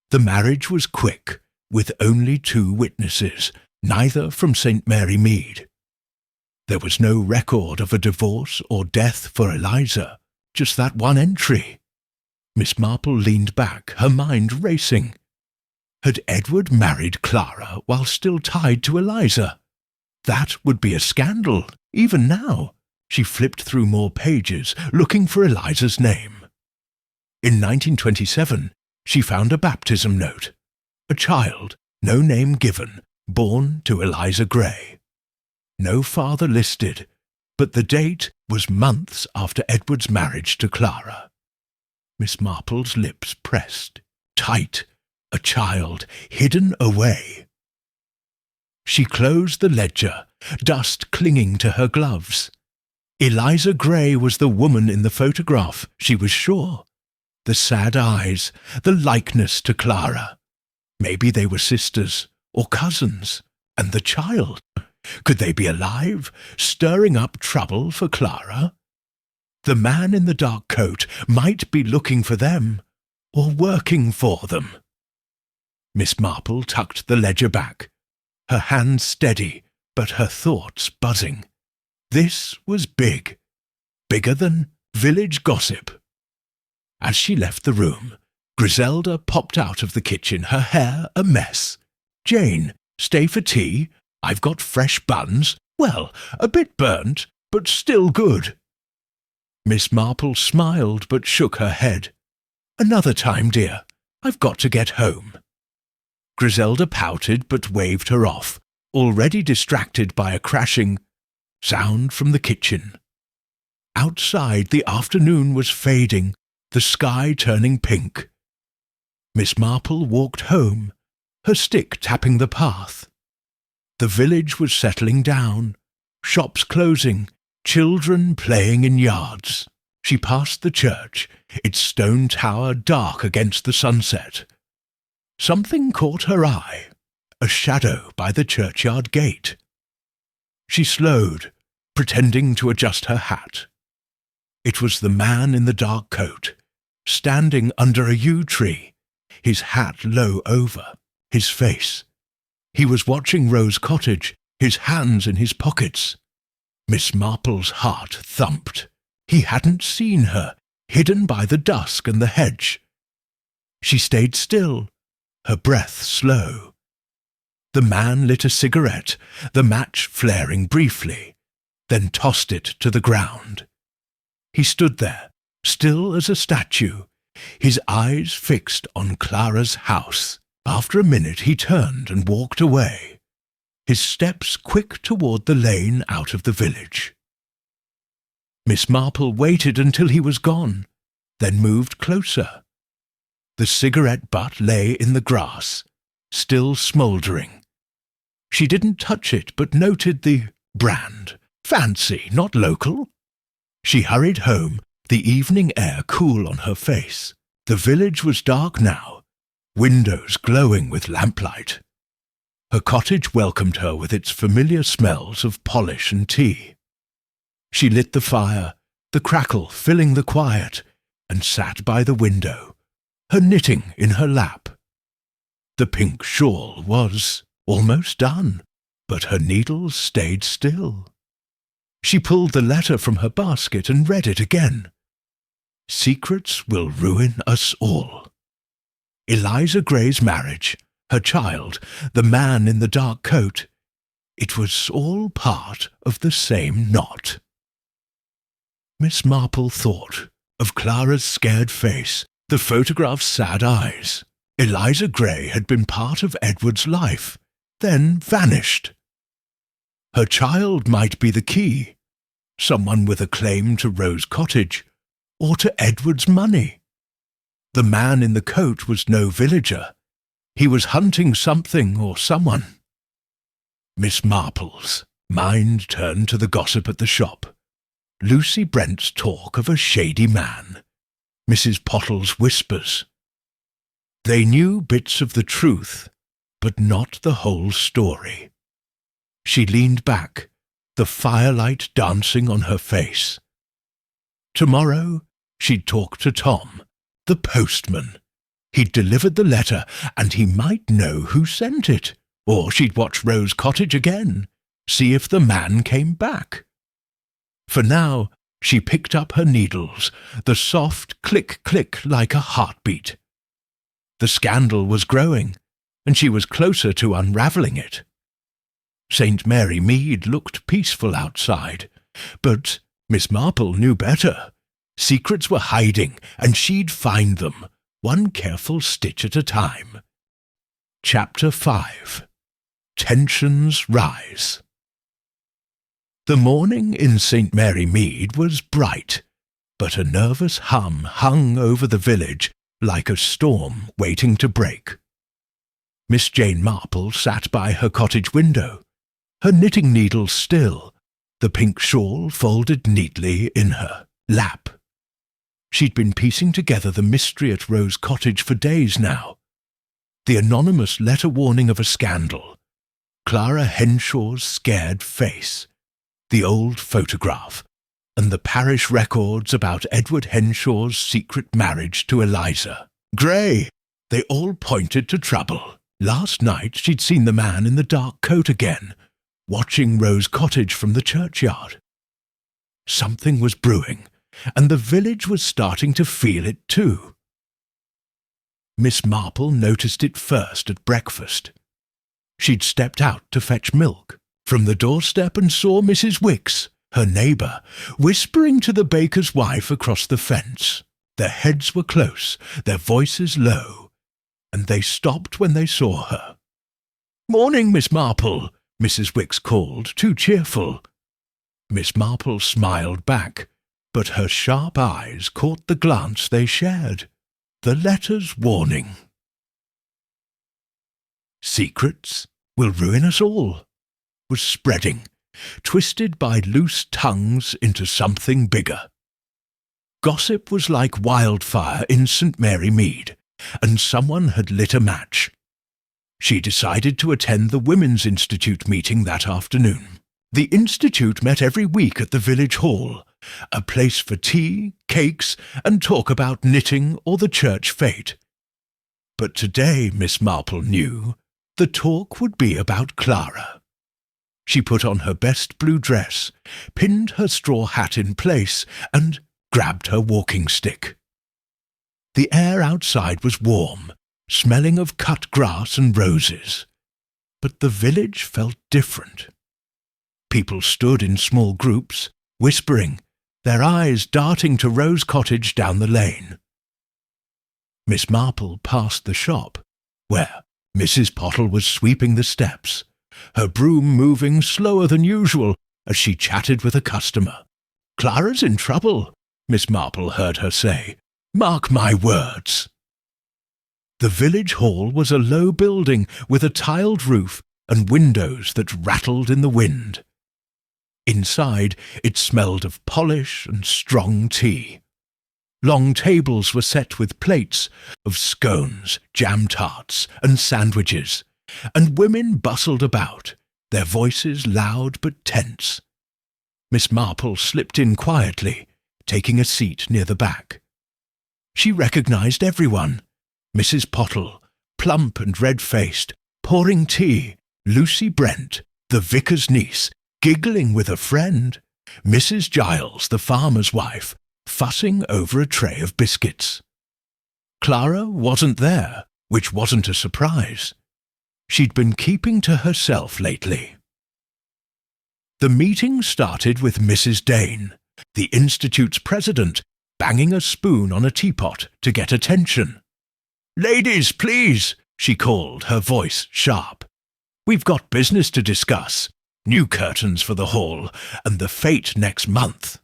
The marriage was quick, with only 2 witnesses, neither from St. Mary Mead. There was no record of a divorce or death for Eliza, just that one entry. Miss Marple leaned back, her mind racing. Had Edward married Clara while still tied to Eliza? That would be a scandal, even now. She flipped through more pages, looking for Eliza's name. In 1927, she found a baptism note. A child, no name given, born to Eliza Gray. No father listed, but the date was months after Edward's marriage to Clara. Miss Marple's lips pressed, tight, a child hidden away. She closed the ledger, dust clinging to her gloves. Eliza Gray was the woman in the photograph, she was sure. The sad eyes, the likeness to Clara. Maybe they were sisters or cousins. And the child? Could they be alive, stirring up trouble for Clara? The man in the dark coat might be looking for them, or working for them. Miss Marple tucked the ledger back, her hands steady, but her thoughts buzzing. This was big, bigger than village gossip. As she left the room, Griselda popped out of the kitchen, her hair a mess. "Jane, stay for tea? I've got fresh buns. Well, a bit burnt, but still good." Miss Marple smiled but shook her head. "Another time, dear. I've got to get home." Griselda pouted but waved her off, already distracted by a crashing sound from the kitchen. Outside, the afternoon was fading, the sky turning pink. Miss Marple walked home, her stick tapping the path. The village was settling down, shops closing, children playing in yards. She passed the church, its stone tower dark against the sunset. Something caught her eye, a shadow by the churchyard gate. She slowed, pretending to adjust her hat. It was the man in the dark coat, standing under a yew tree, his hat low over, his face. He was watching Rose Cottage, his hands in his pockets. Miss Marple's heart thumped. He hadn't seen her, hidden by the dusk and the hedge. She stayed still, her breath slow. The man lit a cigarette, the match flaring briefly, then tossed it to the ground. He stood there, still as a statue, his eyes fixed on Clara's house. After a minute he turned and walked away, his steps quick toward the lane out of the village. Miss Marple waited until he was gone, then moved closer. The cigarette butt lay in the grass, still smouldering. She didn't touch it, but noted the brand. Fancy, not local. She hurried home, the evening air cool on her face. The village was dark now, windows glowing with lamplight. Her cottage welcomed her with its familiar smells of polish and tea. She lit the fire, the crackle filling the quiet, and sat by the window, her knitting in her lap. The pink shawl was almost done, but her needles stayed still. She pulled the letter from her basket and read it again. Secrets will ruin us all. Eliza Gray's marriage, her child, the man in the dark coat. It was all part of the same knot. Miss Marple thought of Clara's scared face, the photograph's sad eyes. Eliza Gray had been part of Edward's life, then vanished. Her child might be the key, someone with a claim to Rose Cottage, or to Edward's money. The man in the coat was no villager. He was hunting something or someone. Miss Marple's mind turned to the gossip at the shop. Lucy Brent's talk of a shady man. Mrs. Pottle's whispers. They knew bits of the truth, but not the whole story. She leaned back, the firelight dancing on her face. Tomorrow she'd talk to Tom, The postman. He'd delivered the letter, and he might know who sent it. Or she'd watch Rose Cottage again, see if the man came back. For now, she picked up her needles, the soft click-click like a heartbeat. The scandal was growing, and she was closer to unravelling it. St. Mary Mead looked peaceful outside, but Miss Marple knew better. Secrets were hiding, and she'd find them, one careful stitch at a time. Chapter 5. Tensions Rise. The morning in St. Mary Mead was bright, but a nervous hum hung over the village like a storm waiting to break. Miss Jane Marple sat by her cottage window, her knitting needles still, the pink shawl folded neatly in her lap. She'd been piecing together the mystery at Rose Cottage for days now. The anonymous letter warning of a scandal, Clara Henshaw's scared face, the old photograph, and the parish records about Edward Henshaw's secret marriage to Eliza Gray. They all pointed to trouble. Last night she'd seen the man in the dark coat again, watching Rose Cottage from the churchyard. Something was brewing, and the village was starting to feel it too. Miss Marple noticed it first at breakfast. She'd stepped out to fetch milk from the doorstep and saw Mrs. Wicks, her neighbour, whispering to the baker's wife across the fence. Their heads were close, their voices low, and they stopped when they saw her. "Morning, Miss Marple," Mrs. Wicks called, too cheerful. Miss Marple smiled back, but her sharp eyes caught the glance they shared, the letter's warning. Secrets will ruin us all was spreading, twisted by loose tongues into something bigger. Gossip was like wildfire in St. Mary Mead, and someone had lit a match. She decided to attend the Women's Institute meeting that afternoon. The Institute met every week at the village hall, a place for tea, cakes, and talk about knitting or the church fete. But today, Miss Marple knew, the talk would be about Clara. She put on her best blue dress, pinned her straw hat in place, and grabbed her walking stick. The air outside was warm, smelling of cut grass and roses. But the village felt different. People stood in small groups, whispering, their eyes darting to Rose Cottage down the lane. Miss Marple passed the shop, where Mrs. Pottle was sweeping the steps, her broom moving slower than usual as she chatted with a customer. "Clara's in trouble," Miss Marple heard her say. "Mark my words." The village hall was a low building with a tiled roof and windows that rattled in the wind. Inside, it smelled of polish and strong tea. Long tables were set with plates of scones, jam tarts, and sandwiches, and women bustled about, their voices loud but tense. Miss Marple slipped in quietly, taking a seat near the back. She recognized everyone. Mrs. Pottle, plump and red-faced, pouring tea, Lucy Brent, the vicar's niece, giggling with a friend, Mrs. Giles, the farmer's wife, fussing over a tray of biscuits. Clara wasn't there, which wasn't a surprise. She'd been keeping to herself lately. The meeting started with Mrs. Dane, the Institute's president, banging a spoon on a teapot to get attention. "Ladies, please," she called, her voice sharp. "We've got business to discuss. New curtains for the hall, and the fete next month."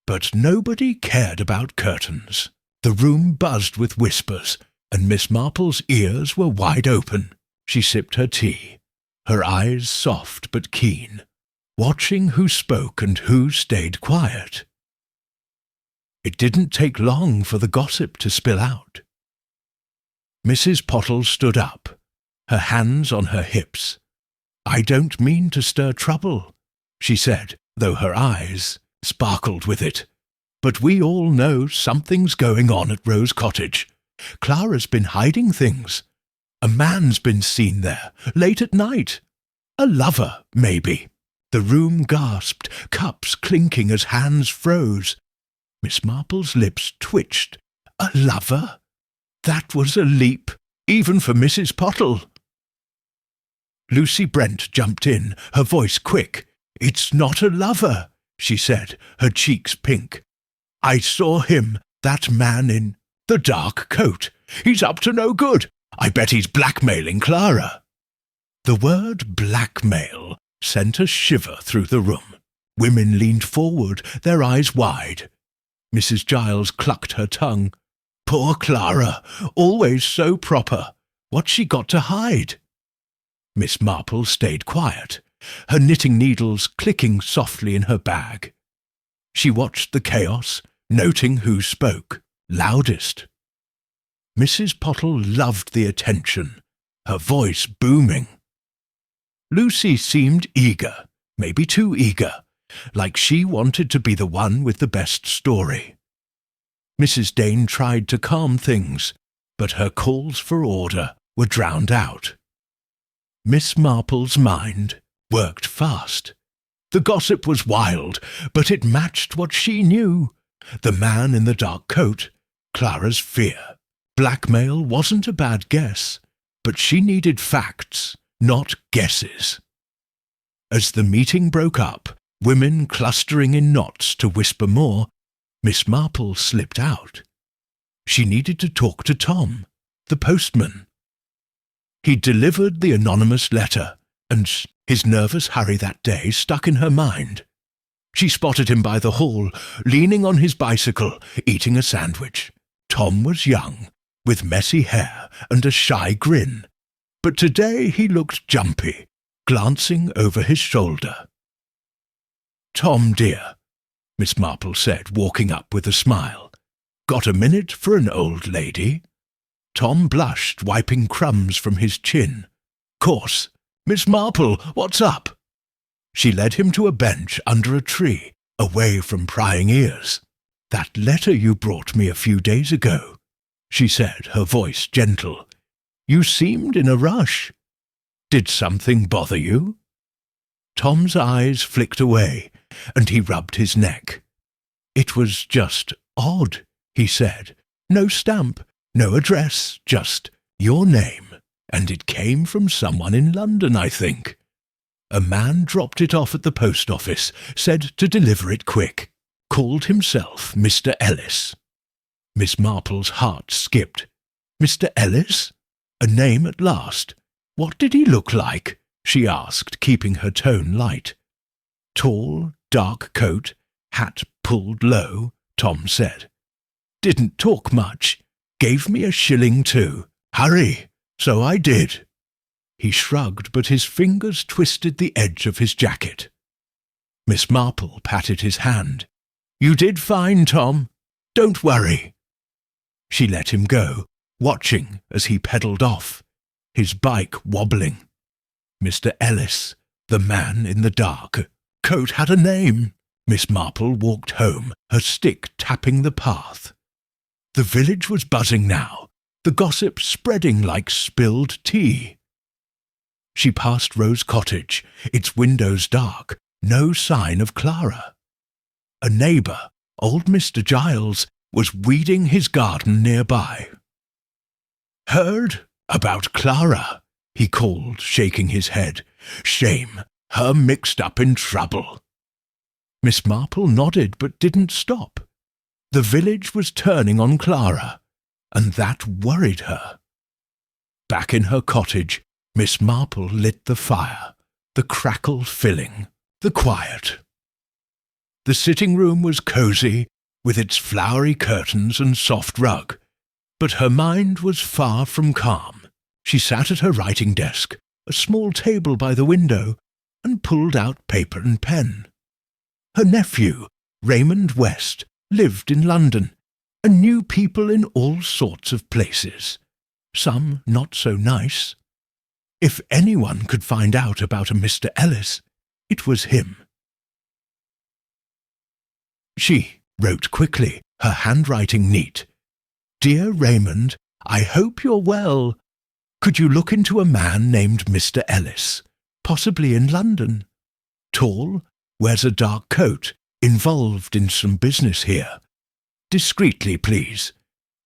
But nobody cared about curtains. The room buzzed with whispers, and Miss Marple's ears were wide open. She sipped her tea, her eyes soft but keen, watching who spoke and who stayed quiet. It didn't take long for the gossip to spill out. Mrs. Pottle stood up, her hands on her hips. "I don't mean to stir trouble," she said, though her eyes sparkled with it. But we all know something's going on at Rose Cottage. Clara's been hiding things. A man's been seen there, late at night. A lover, maybe." The room gasped, cups clinking as hands froze. Miss Marple's lips twitched. A lover? That was a leap, even for Mrs. Pottle. Lucy Brent jumped in, her voice quick. "It's not a lover," she said, her cheeks pink. "I saw him, that man in the dark coat. He's up to no good. I bet he's blackmailing Clara." The word blackmail sent a shiver through the room. Women leaned forward, their eyes wide. Mrs. Giles clucked her tongue. "Poor Clara, always so proper. What's she got to hide?" Miss Marple stayed quiet, her knitting needles clicking softly in her bag. She watched the chaos, noting who spoke loudest. Mrs. Pottle loved the attention, her voice booming. Lucy seemed eager, maybe too eager, like she wanted to be the one with the best story. Mrs. Dane tried to calm things, but her calls for order were drowned out. Miss Marple's mind worked fast. The gossip was wild, but it matched what she knew. The man in the dark coat, Clara's fear. Blackmail wasn't a bad guess, but she needed facts, not guesses. As the meeting broke up, women clustering in knots to whisper more, Miss Marple slipped out. She needed to talk to Tom, the postman. He delivered the anonymous letter, and his nervous hurry that day stuck in her mind. She spotted him by the hall, leaning on his bicycle, eating a sandwich. Tom was young, with messy hair and a shy grin, but today he looked jumpy, glancing over his shoulder. "Tom, dear," Miss Marple said, walking up with a smile. "Got a minute for an old lady?" Tom blushed, wiping crumbs from his chin. "Course. Miss Marple, what's up?" She led him to a bench under a tree, away from prying ears. "That letter you brought me a few days ago," she said, her voice gentle. "You seemed in a rush. Did something bother you?" Tom's eyes flicked away, and he rubbed his neck. "It was just odd," he said. "No stamp, no address, just your name, and it came from someone in London, I think. A man dropped it off at the post office, said to deliver it quick, called himself Mr. Ellis." Miss Marple's heart skipped. "Mr. Ellis? A name at last. What did he look like?" she asked, keeping her tone light. "Tall, dark coat, hat pulled low," Tom said. "Didn't talk much. Gave me a shilling too. Hurry, so I did." He shrugged, but his fingers twisted the edge of his jacket. Miss Marple patted his hand. "You did fine, Tom. Don't worry." She let him go, watching as he pedalled off, his bike wobbling. Mr. Ellis, the man in the dark coat, had a name. Miss Marple walked home, her stick tapping the path. The village was buzzing now, the gossip spreading like spilled tea. She passed Rose Cottage, its windows dark, no sign of Clara. A neighbour, old Mr. Giles, was weeding his garden nearby. "Heard about Clara?" he called, shaking his head. "Shame, her mixed up in trouble." Miss Marple nodded but didn't stop. The village was turning on Clara, and that worried her. Back in her cottage, Miss Marple lit the fire, the crackle filling, the quiet. The sitting room was cosy, with its flowery curtains and soft rug, but her mind was far from calm. She sat at her writing desk, a small table by the window, and pulled out paper and pen. Her nephew, Raymond West, lived in London, and knew people in all sorts of places, some not so nice. If anyone could find out about a Mr. Ellis, it was him. She wrote quickly, her handwriting neat. "Dear Raymond, I hope you're well. Could you look into a man named Mr. Ellis, possibly in London? Tall, wears a dark coat, involved in some business here. Discreetly, please.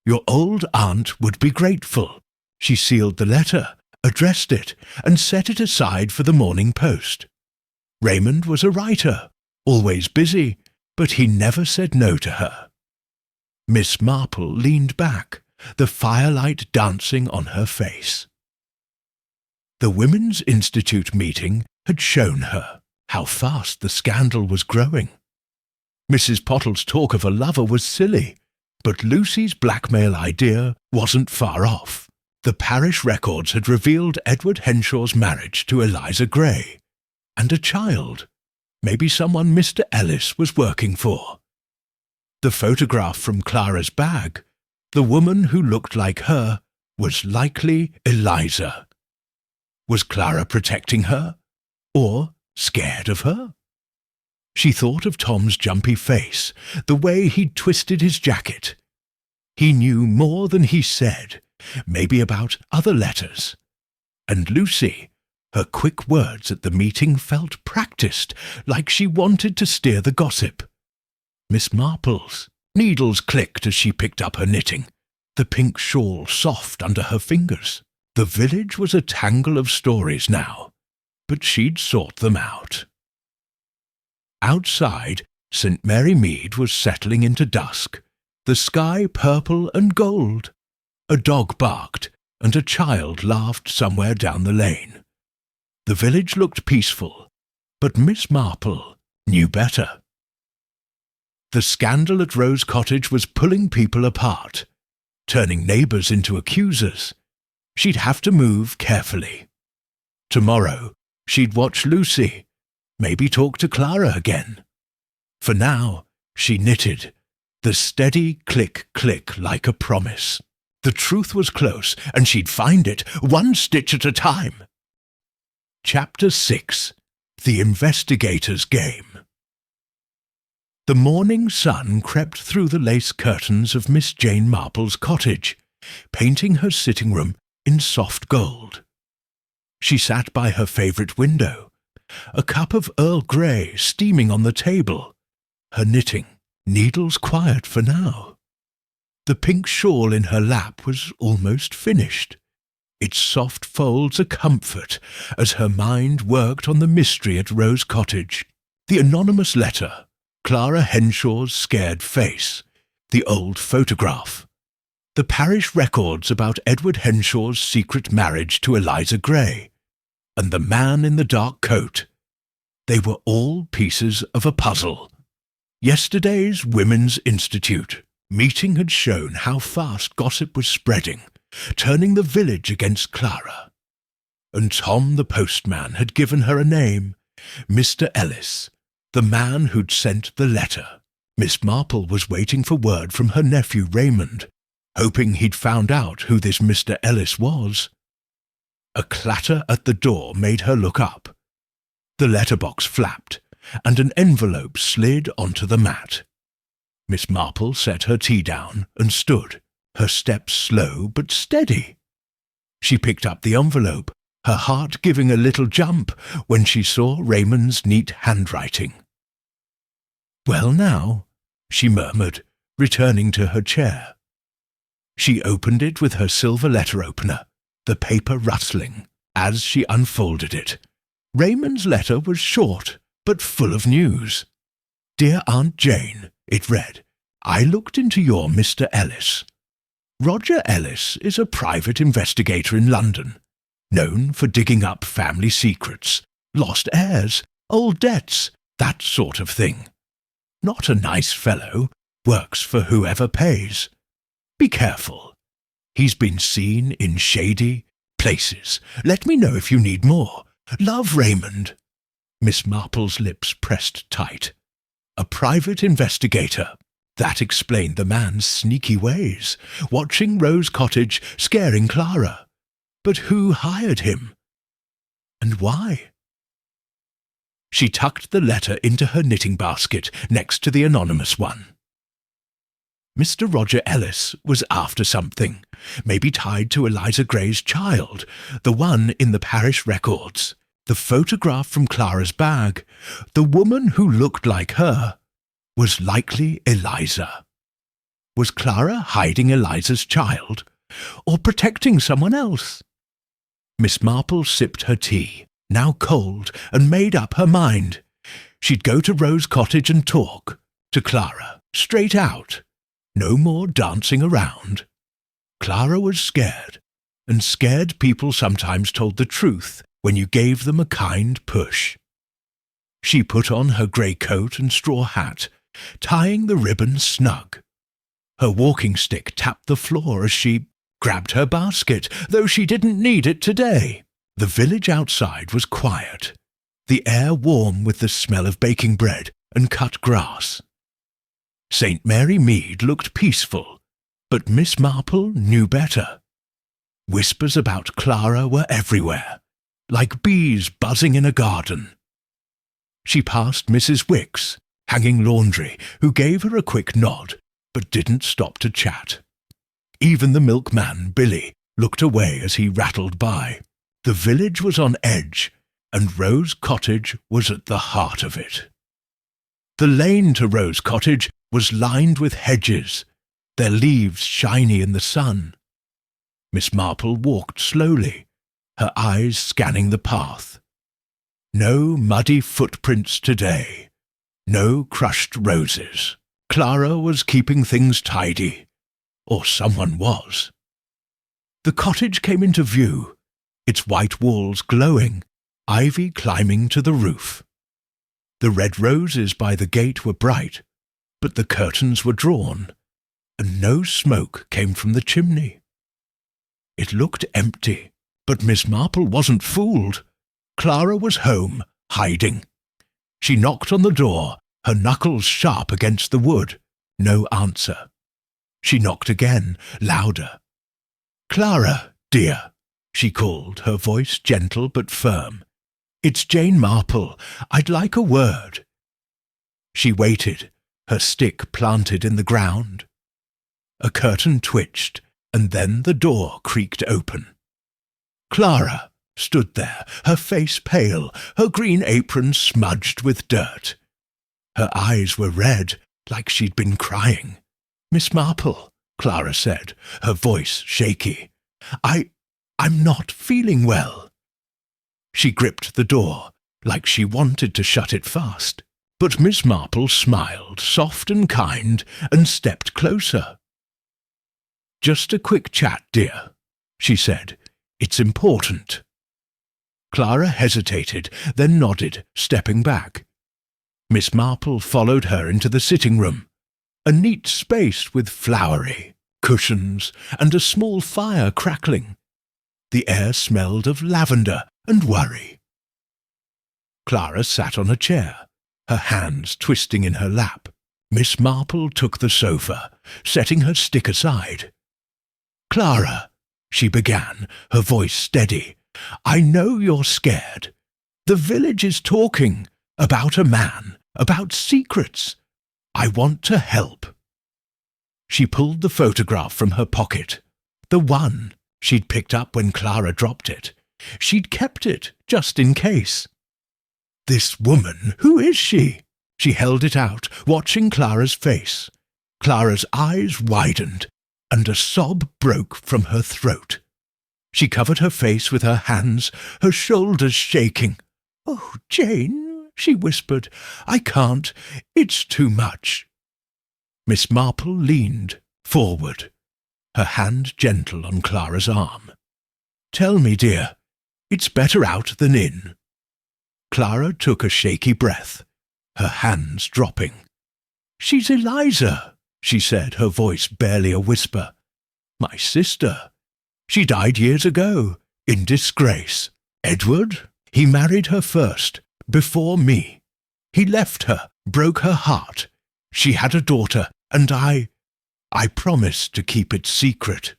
Your old aunt would be grateful." She sealed the letter, addressed it, and set it aside for the morning post. Raymond was a writer, always busy, but he never said no to her. Miss Marple leaned back, the firelight dancing on her face. The Women's Institute meeting had shown her how fast the scandal was growing. Mrs. Pottle's talk of a lover was silly, but Lucy's blackmail idea wasn't far off. The parish records had revealed Edward Henshaw's marriage to Eliza Gray, and a child, maybe someone Mr. Ellis was working for. The photograph from Clara's bag, the woman who looked like her, was likely Eliza. Was Clara protecting her, or scared of her? She thought of Tom's jumpy face, the way he'd twisted his jacket. He knew more than he said, maybe about other letters. And Lucy, her quick words at the meeting felt practiced, like she wanted to steer the gossip. Miss Marple's needles clicked as she picked up her knitting, the pink shawl soft under her fingers. The village was a tangle of stories now, but she'd sort them out. Outside, St. Mary Mead was settling into dusk, the sky purple and gold. A dog barked, and a child laughed somewhere down the lane. The village looked peaceful, but Miss Marple knew better. The scandal at Rose Cottage was pulling people apart, turning neighbours into accusers. She'd have to move carefully. Tomorrow, she'd watch Lucy, maybe talk to Clara again. For now, she knitted, the steady click-click like a promise. The truth was close, and she'd find it, one stitch at a time. Chapter 6. The Investigator's Game. The morning sun crept through the lace curtains of Miss Jane Marple's cottage, painting her sitting room in soft gold. She sat by her favourite window, a cup of Earl Grey steaming on the table, her knitting, needles quiet for now. The pink shawl in her lap was almost finished, its soft folds a comfort as her mind worked on the mystery at Rose Cottage, the anonymous letter, Clara Henshaw's scared face, the old photograph, the parish records about Edward Henshaw's secret marriage to Eliza Gray, and the man in the dark coat. They were all pieces of a puzzle. Yesterday's Women's Institute meeting had shown how fast gossip was spreading, turning the village against Clara. And Tom the postman had given her a name, Mr. Ellis, the man who'd sent the letter. Miss Marple was waiting for word from her nephew Raymond, hoping he'd found out who this Mr. Ellis was. A clatter at the door made her look up. The letterbox flapped, and an envelope slid onto the mat. Miss Marple set her tea down and stood, her steps slow but steady. She picked up the envelope, her heart giving a little jump when she saw Raymond's neat handwriting. "Well now," she murmured, returning to her chair. She opened it with her silver letter opener, the paper rustling as she unfolded it. Raymond's letter was short, but full of news. "Dear Aunt Jane," it read, "I looked into your Mr. Ellis. Roger Ellis is a private investigator in London, known for digging up family secrets, lost heirs, old debts, that sort of thing. Not a nice fellow, works for whoever pays. Be careful. He's been seen in shady places. Let me know if you need more. Love, Raymond." Miss Marple's lips pressed tight. A private investigator. That explained the man's sneaky ways, watching Rose Cottage, scaring Clara. But who hired him? And why? She tucked the letter into her knitting basket next to the anonymous one. Mr. Roger Ellis was after something, maybe tied to Eliza Gray's child, the one in the parish records, the photograph from Clara's bag. The woman who looked like her was likely Eliza. Was Clara hiding Eliza's child, or protecting someone else? Miss Marple sipped her tea, now cold, and made up her mind. She'd go to Rose Cottage and talk to Clara, straight out. No more dancing around. Clara was scared, and scared people sometimes told the truth when you gave them a kind push. She put on her grey coat and straw hat, tying the ribbon snug. Her walking stick tapped the floor as she grabbed her basket, though she didn't need it today. The village outside was quiet, the air warm with the smell of baking bread and cut grass. St. Mary Mead looked peaceful, but Miss Marple knew better. Whispers about Clara were everywhere, like bees buzzing in a garden. She passed Mrs. Wicks, hanging laundry, who gave her a quick nod, but didn't stop to chat. Even the milkman, Billy, looked away as he rattled by. The village was on edge, and Rose Cottage was at the heart of it. The lane to Rose Cottage was lined with hedges, their leaves shiny in the sun. Miss Marple walked slowly, her eyes scanning the path. No muddy footprints today, no crushed roses. Clara was keeping things tidy, or someone was. The cottage came into view, its white walls glowing, ivy climbing to the roof. The red roses by the gate were bright, but the curtains were drawn, and no smoke came from the chimney. It looked empty, but Miss Marple wasn't fooled. Clara was home, hiding. She knocked on the door, her knuckles sharp against the wood. No answer. She knocked again, louder. "Clara, dear," she called, her voice gentle but firm. "It's Jane Marple. I'd like a word." She waited, her stick planted in the ground. A curtain twitched, and then the door creaked open. Clara stood there, her face pale, her green apron smudged with dirt. Her eyes were red, like she'd been crying. "Miss Marple," Clara said, her voice shaky. I'm not feeling well." She gripped the door, like she wanted to shut it fast. But Miss Marple smiled, soft and kind, and stepped closer. "Just a quick chat, dear," she said. "It's important." Clara hesitated, then nodded, stepping back. Miss Marple followed her into the sitting room, a neat space with flowery cushions and a small fire crackling. The air smelled of lavender and worry. Clara sat on a chair, her hands twisting in her lap. Miss Marple took the sofa, setting her stick aside. "Clara," she began, her voice steady, "I know you're scared. The village is talking about a man, about secrets. I want to help." She pulled the photograph from her pocket, the one she'd picked up when Clara dropped it. She'd kept it, just in case. "This woman, who is she?" She held it out, watching Clara's face. Clara's eyes widened, and a sob broke from her throat. She covered her face with her hands, her shoulders shaking. "Oh, Jane," she whispered, "I can't. It's too much." Miss Marple leaned forward, her hand gentle on Clara's arm. "Tell me, dear, it's better out than in." Clara took a shaky breath, her hands dropping. "She's Eliza," she said, her voice barely a whisper. "My sister. She died years ago, in disgrace. Edward, he married her first, before me. He left her, broke her heart. She had a daughter, and I promised to keep it secret."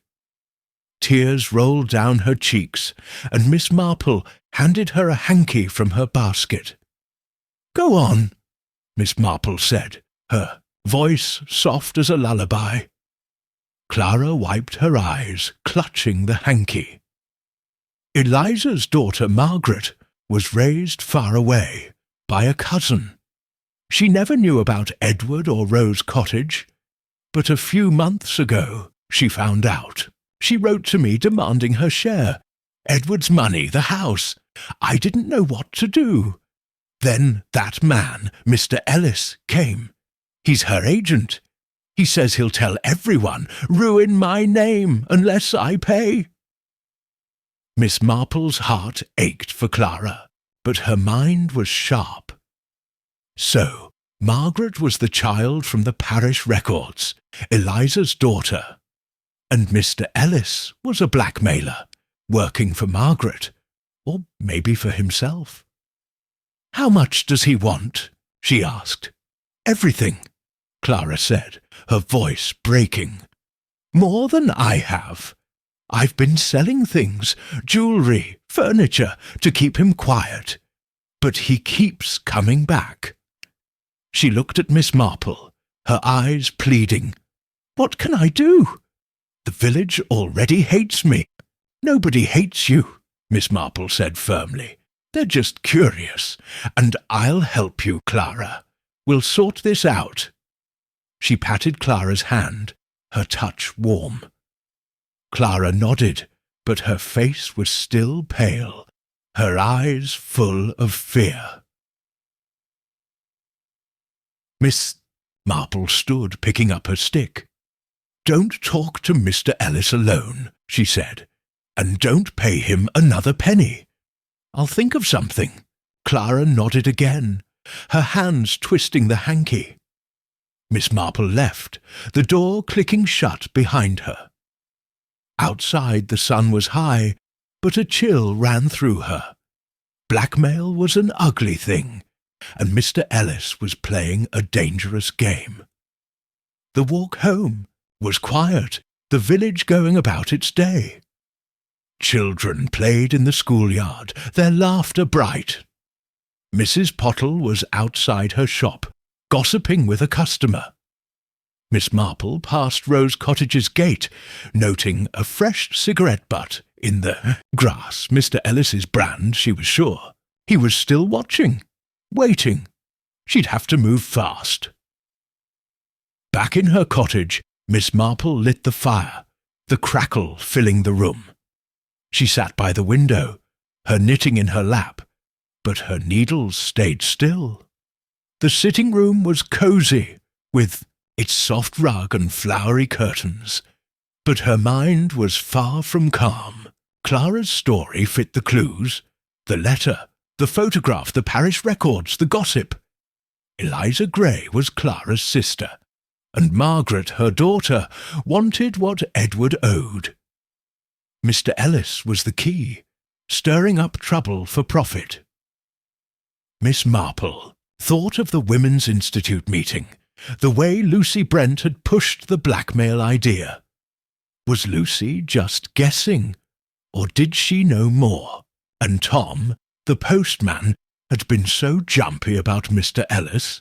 Tears rolled down her cheeks, and Miss Marple handed her a hanky from her basket. "Go on," Miss Marple said, her voice soft as a lullaby. Clara wiped her eyes, clutching the hanky. Eliza's daughter Margaret was raised far away by a cousin. She never knew about Edward or Rose Cottage, but a few months ago she found out. She wrote to me demanding her share, Edward's money, the house. I didn't know what to do. Then that man, Mr. Ellis, came. He's her agent. He says he'll tell everyone, ruin my name unless I pay. Miss Marple's heart ached for Clara, but her mind was sharp. So, Margaret was the child from the parish records, Eliza's daughter, and Mr. Ellis was a blackmailer, working for Margaret, or maybe for himself. "How much does he want?" she asked. "Everything," Clara said, her voice breaking. "More than I have. I've been selling things, jewellery, furniture, to keep him quiet, but he keeps coming back." She looked at Miss Marple, her eyes pleading. "What can I do? The village already hates me." "Nobody hates you," Miss Marple said firmly. "They're just curious, and I'll help you, Clara. We'll sort this out." She patted Clara's hand, her touch warm. Clara nodded, but her face was still pale, her eyes full of fear. Miss Marple stood picking up her stick. "Don't talk to Mr. Ellis alone," she said, "and don't pay him another penny. I'll think of something." Clara nodded again, her hands twisting the hanky. Miss Marple left, the door clicking shut behind her. Outside the sun was high, but a chill ran through her. Blackmail was an ugly thing, and Mr. Ellis was playing a dangerous game. The walk home was quiet, the village going about its day. Children played in the schoolyard, their laughter bright. Mrs. Pottle was outside her shop, gossiping with a customer. Miss Marple passed Rose Cottage's gate, noting a fresh cigarette butt in the grass, Mr. Ellis's brand, she was sure. He was still watching, waiting. She'd have to move fast. Back in her cottage, Miss Marple lit the fire, the crackle filling the room. She sat by the window, her knitting in her lap, but her needles stayed still. The sitting room was cosy, with its soft rug and flowery curtains, but her mind was far from calm. Clara's story fit the clues, the letter, the photograph, the parish records, the gossip. Eliza Gray was Clara's sister, and Margaret, her daughter, wanted what Edward owed. Mr. Ellis was the key, stirring up trouble for profit. Miss Marple thought of the Women's Institute meeting, the way Lucy Brent had pushed the blackmail idea. Was Lucy just guessing, or did she know more? And Tom, the postman, had been so jumpy about Mr. Ellis.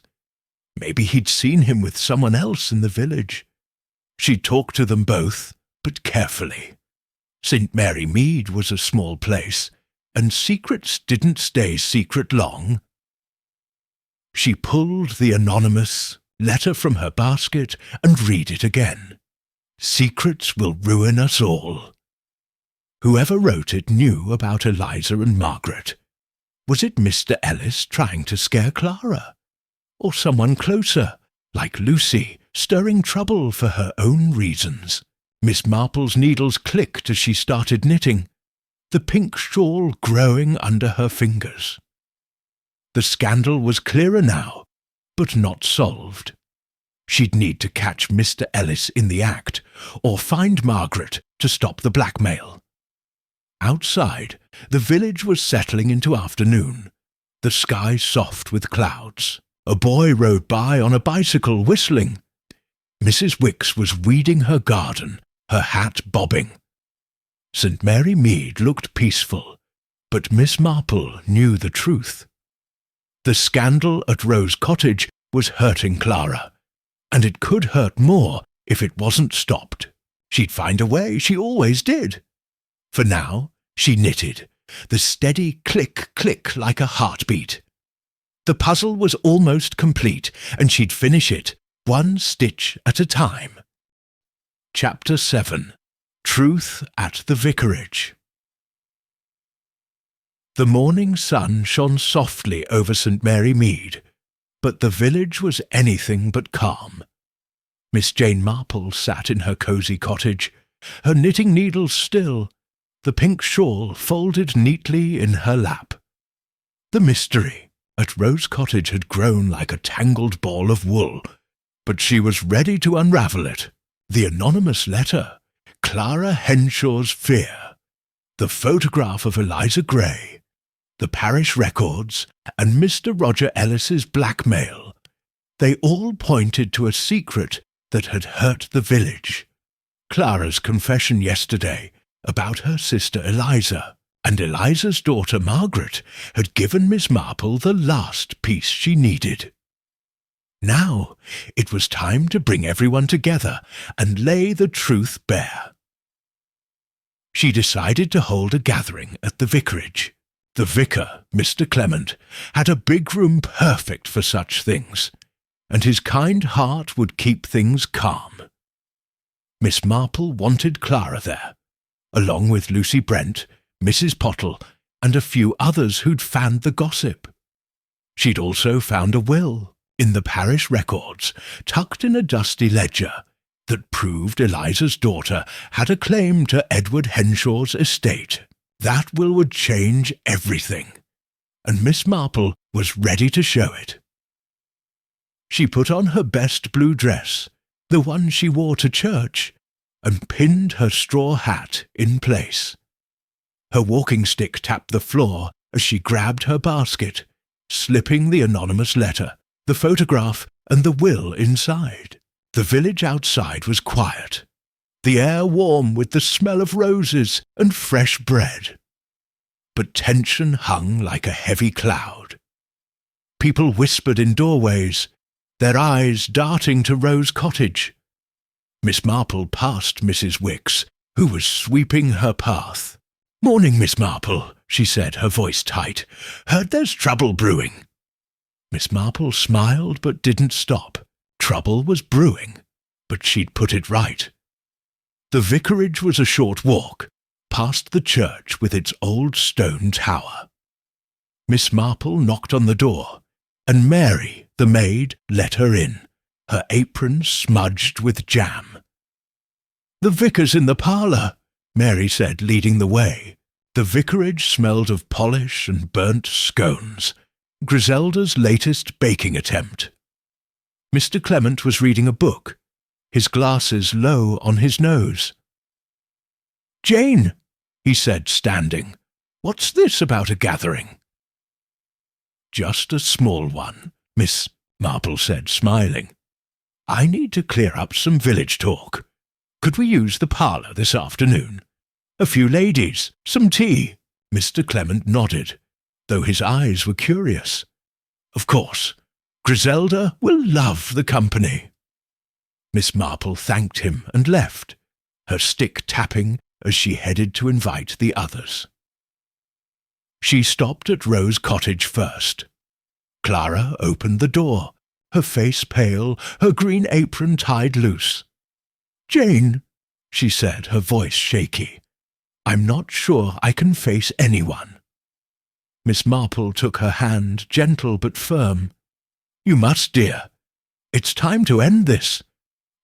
Maybe he'd seen him with someone else in the village. She talked to them both, but carefully. St. Mary Mead was a small place, and secrets didn't stay secret long. She pulled the anonymous letter from her basket and read it again. "Secrets will ruin us all." Whoever wrote it knew about Eliza and Margaret. Was it Mr. Ellis trying to scare Clara? Or someone closer, like Lucy, stirring trouble for her own reasons? Miss Marple's needles clicked as she started knitting, the pink shawl growing under her fingers. The scandal was clearer now, but not solved. She'd need to catch Mr. Ellis in the act, or find Margaret to stop the blackmail. Outside, the village was settling into afternoon, the sky soft with clouds. A boy rode by on a bicycle whistling. Mrs. Wicks was weeding her garden, her hat bobbing. St. Mary Mead looked peaceful, but Miss Marple knew the truth. The scandal at Rose Cottage was hurting Clara, and it could hurt more if it wasn't stopped. She'd find a way, she always did. For now, she knitted, the steady click-click like a heartbeat. The puzzle was almost complete, and she'd finish it, one stitch at a time. Chapter 7. Truth at the Vicarage. The morning sun shone softly over St. Mary Mead, but the village was anything but calm. Miss Jane Marple sat in her cosy cottage, her knitting needles still, the pink shawl folded neatly in her lap. The mystery at Rose Cottage had grown like a tangled ball of wool, but she was ready to unravel it. The anonymous letter, Clara Henshaw's fear, the photograph of Eliza Gray, the parish records, and Mr. Roger Ellis's blackmail. They all pointed to a secret that had hurt the village. Clara's confession yesterday about her sister Eliza, and Eliza's daughter Margaret had given Miss Marple the last piece she needed. Now it was time to bring everyone together and lay the truth bare. She decided to hold a gathering at the vicarage. The vicar, Mr. Clement, had a big room perfect for such things, and his kind heart would keep things calm. Miss Marple wanted Clara there, along with Lucy Brent, Mrs. Pottle, and a few others who'd fanned the gossip. She'd also found a will in the parish records, tucked in a dusty ledger, that proved Eliza's daughter had a claim to Edward Henshaw's estate. That will would change everything, and Miss Marple was ready to show it. She put on her best blue dress, the one she wore to church, and pinned her straw hat in place. Her walking stick tapped the floor as she grabbed her basket, slipping the anonymous letter, the photograph, and the will inside. The village outside was quiet, the air warm with the smell of roses and fresh bread. But tension hung like a heavy cloud. People whispered in doorways, their eyes darting to Rose Cottage. Miss Marple passed Mrs. Wicks, who was sweeping her path. "Morning, Miss Marple," she said, her voice tight. "Heard there's trouble brewing." Miss Marple smiled but didn't stop. Trouble was brewing, but she'd put it right. The vicarage was a short walk, past the church with its old stone tower. Miss Marple knocked on the door, and Mary, the maid, let her in, her apron smudged with jam. "The vicar's in the parlour," Mary said, leading the way. The vicarage smelled of polish and burnt scones, Griselda's latest baking attempt. Mr. Clement was reading a book, his glasses low on his nose. "Jane," he said, standing, "what's this about a gathering?" "Just a small one," Miss Marple said, smiling. "I need to clear up some village talk. Could we use the parlour this afternoon? A few ladies, some tea." Mr. Clement nodded, though his eyes were curious. "Of course. Griselda will love the company." Miss Marple thanked him and left, her stick tapping as she headed to invite the others. She stopped at Rose Cottage first. Clara opened the door, her face pale, her green apron tied loose. "Jane," she said, her voice shaky, "I'm not sure I can face anyone." Miss Marple took her hand, gentle but firm. "You must, dear. It's time to end this.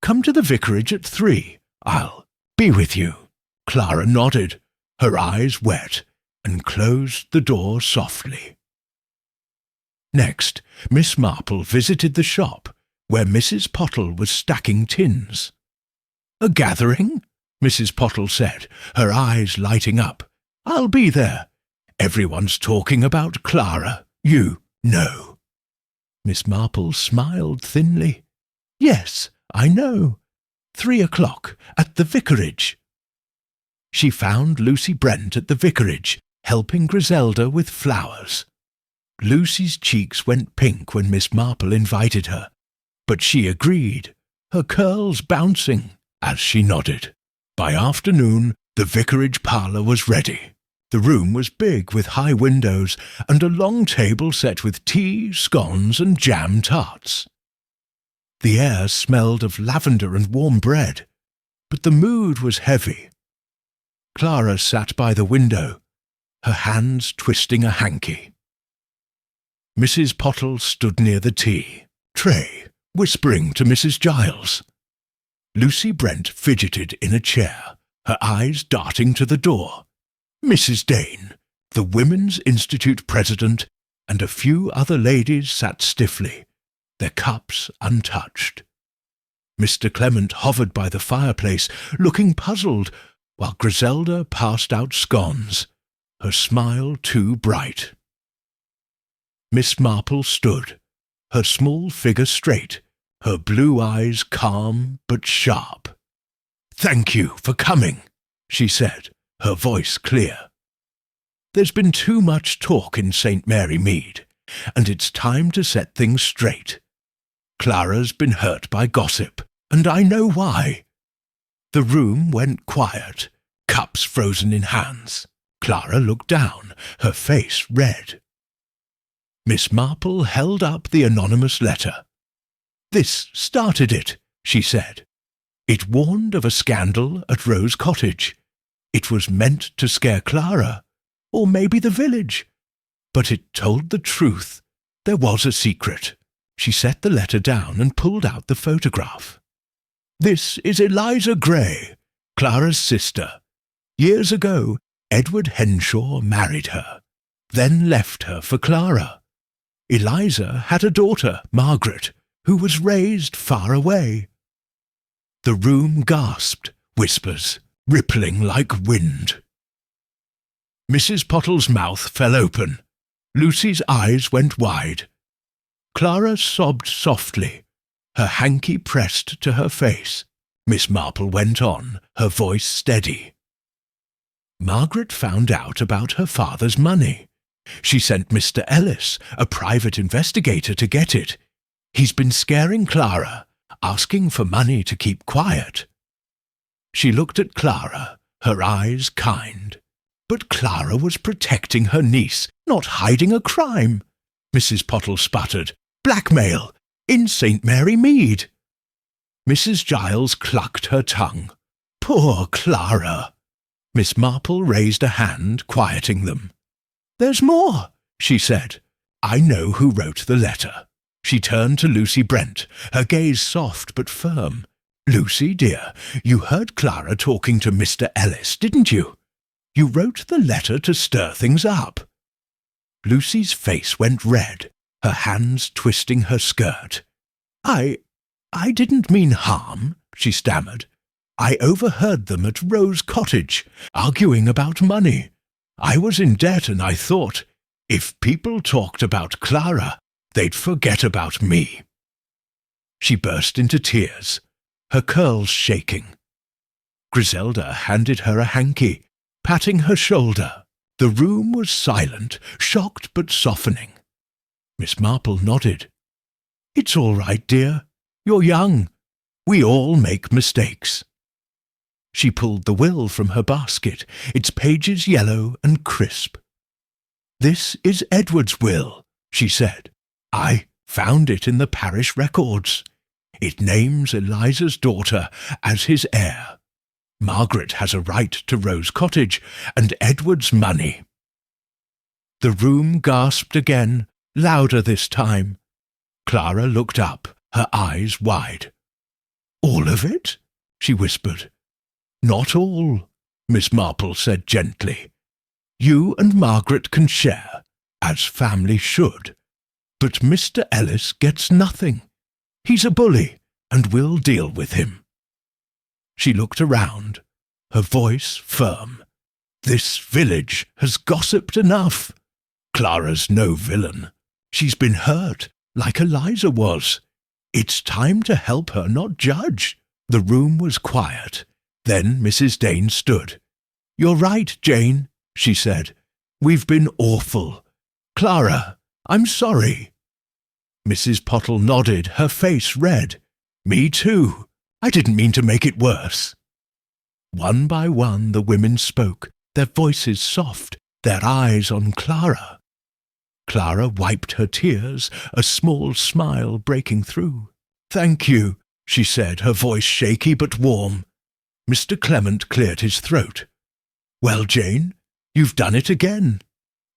Come to the vicarage at 3. I'll be with you." Clara nodded, her eyes wet, and closed the door softly. Next, Miss Marple visited the shop, where Mrs. Pottle was stacking tins. "A gathering?" Mrs. Pottle said, her eyes lighting up. "I'll be there. Everyone's talking about Clara. You know." Miss Marple smiled thinly. "Yes, I know. 3 o'clock at the vicarage." She found Lucy Brent at the vicarage, helping Griselda with flowers. Lucy's cheeks went pink when Miss Marple invited her, but she agreed, her curls bouncing as she nodded. By afternoon, the vicarage parlour was ready. The room was big with high windows and a long table set with tea, scones and jam tarts. The air smelled of lavender and warm bread, but the mood was heavy. Clara sat by the window, her hands twisting a hanky. Mrs. Pottle stood near the tea tray, whispering to Mrs. Giles. Lucy Brent fidgeted in a chair, her eyes darting to the door. Mrs. Dane, the Women's Institute president, and a few other ladies sat stiffly, their cups untouched. Mr. Clement hovered by the fireplace, looking puzzled, while Griselda passed out scones, her smile too bright. Miss Marple stood, her small figure straight, her blue eyes calm but sharp. "Thank you for coming," she said, her voice clear. "There's been too much talk in St. Mary Mead, and it's time to set things straight. Clara's been hurt by gossip, and I know why." The room went quiet, cups frozen in hands. Clara looked down, her face red. Miss Marple held up the anonymous letter. "This started it," she said. "It warned of a scandal at Rose Cottage. It was meant to scare Clara, or maybe the village. But it told the truth. There was a secret." She set the letter down and pulled out the photograph. "This is Eliza Gray, Clara's sister. Years ago, Edward Henshaw married her, then left her for Clara. Eliza had a daughter, Margaret, who was raised far away." The room gasped, whispers, rippling like wind. Mrs. Pottle's mouth fell open. Lucy's eyes went wide. Clara sobbed softly, her hanky pressed to her face. Miss Marple went on, her voice steady. "Margaret found out about her father's money. She sent Mr. Ellis, a private investigator, to get it. He's been scaring Clara, asking for money to keep quiet." She looked at Clara, her eyes kind. But Clara was protecting her niece, not hiding a crime. Mrs. Pottle sputtered. "Blackmail! In St. Mary Mead!" Mrs. Giles clucked her tongue. "Poor Clara!" Miss Marple raised a hand, quieting them. "There's more," she said. "I know who wrote the letter." She turned to Lucy Brent, her gaze soft but firm. "Lucy, dear, you heard Clara talking to Mr. Ellis, didn't you? You wrote the letter to stir things up." Lucy's face went red, her hands twisting her skirt. I didn't mean harm," she stammered. "I overheard them at Rose Cottage, arguing about money. I was in debt and I thought, if people talked about Clara, they'd forget about me." She burst into tears, her curls shaking. Griselda handed her a hanky, patting her shoulder. The room was silent, shocked but softening. Miss Marple nodded. "It's all right, dear. You're young. We all make mistakes." She pulled the will from her basket, its pages yellow and crisp. "This is Edward's will," she said. "I found it in the parish records. It names Eliza's daughter as his heir. Margaret has a right to Rose Cottage and Edward's money." The room gasped again, louder this time. Clara looked up, her eyes wide. "All of it?" she whispered. "Not all," Miss Marple said gently. "You and Margaret can share, as family should. But Mr. Ellis gets nothing. He's a bully, and we'll deal with him." She looked around, her voice firm. "This village has gossiped enough. Clara's no villain. She's been hurt, like Eliza was. It's time to help her, not judge." The room was quiet. Then Mrs. Dane stood. "You're right, Jane," she said. "We've been awful. Clara, I'm sorry." Mrs. Pottle nodded, her face red. "Me too. I didn't mean to make it worse." One by one the women spoke, their voices soft, their eyes on Clara. Clara wiped her tears, a small smile breaking through. "Thank you," she said, her voice shaky but warm. Mr. Clement cleared his throat. "Well, Jane, you've done it again.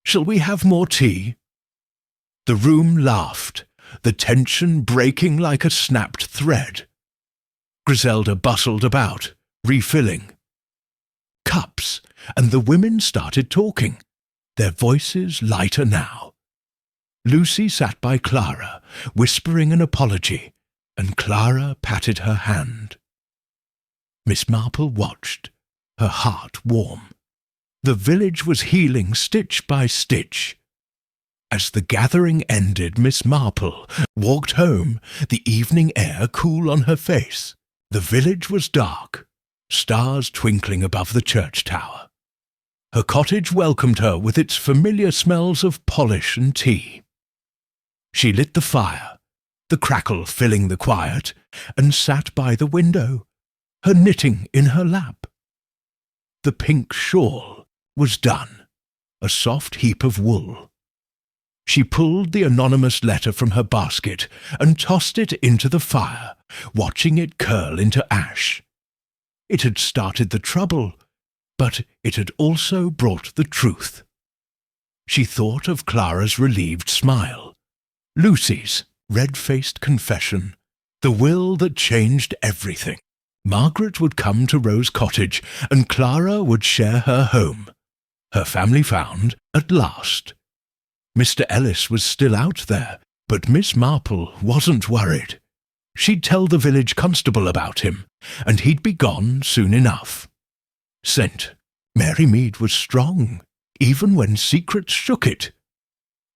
Shall we have more tea?" The room laughed, the tension breaking like a snapped thread. Griselda bustled about, refilling. Cups, and the women started talking, their voices lighter now. Lucy sat by Clara, whispering an apology, and Clara patted her hand. Miss Marple watched, her heart warm. The village was healing stitch by stitch. As the gathering ended, Miss Marple walked home, the evening air cool on her face. The village was dark, stars twinkling above the church tower. Her cottage welcomed her with its familiar smells of polish and tea. She lit the fire, the crackle filling the quiet, and sat by the window, her knitting in her lap. The pink shawl was done, a soft heap of wool. She pulled the anonymous letter from her basket and tossed it into the fire, watching it curl into ash. It had started the trouble, but it had also brought the truth. She thought of Clara's relieved smile, Lucy's red-faced confession, the will that changed everything. Margaret would come to Rose Cottage, and Clara would share her home. Her family found, at last. Mr. Ellis was still out there, but Miss Marple wasn't worried. She'd tell the village constable about him, and he'd be gone soon enough. St. Mary Mead was strong, even when secrets shook it.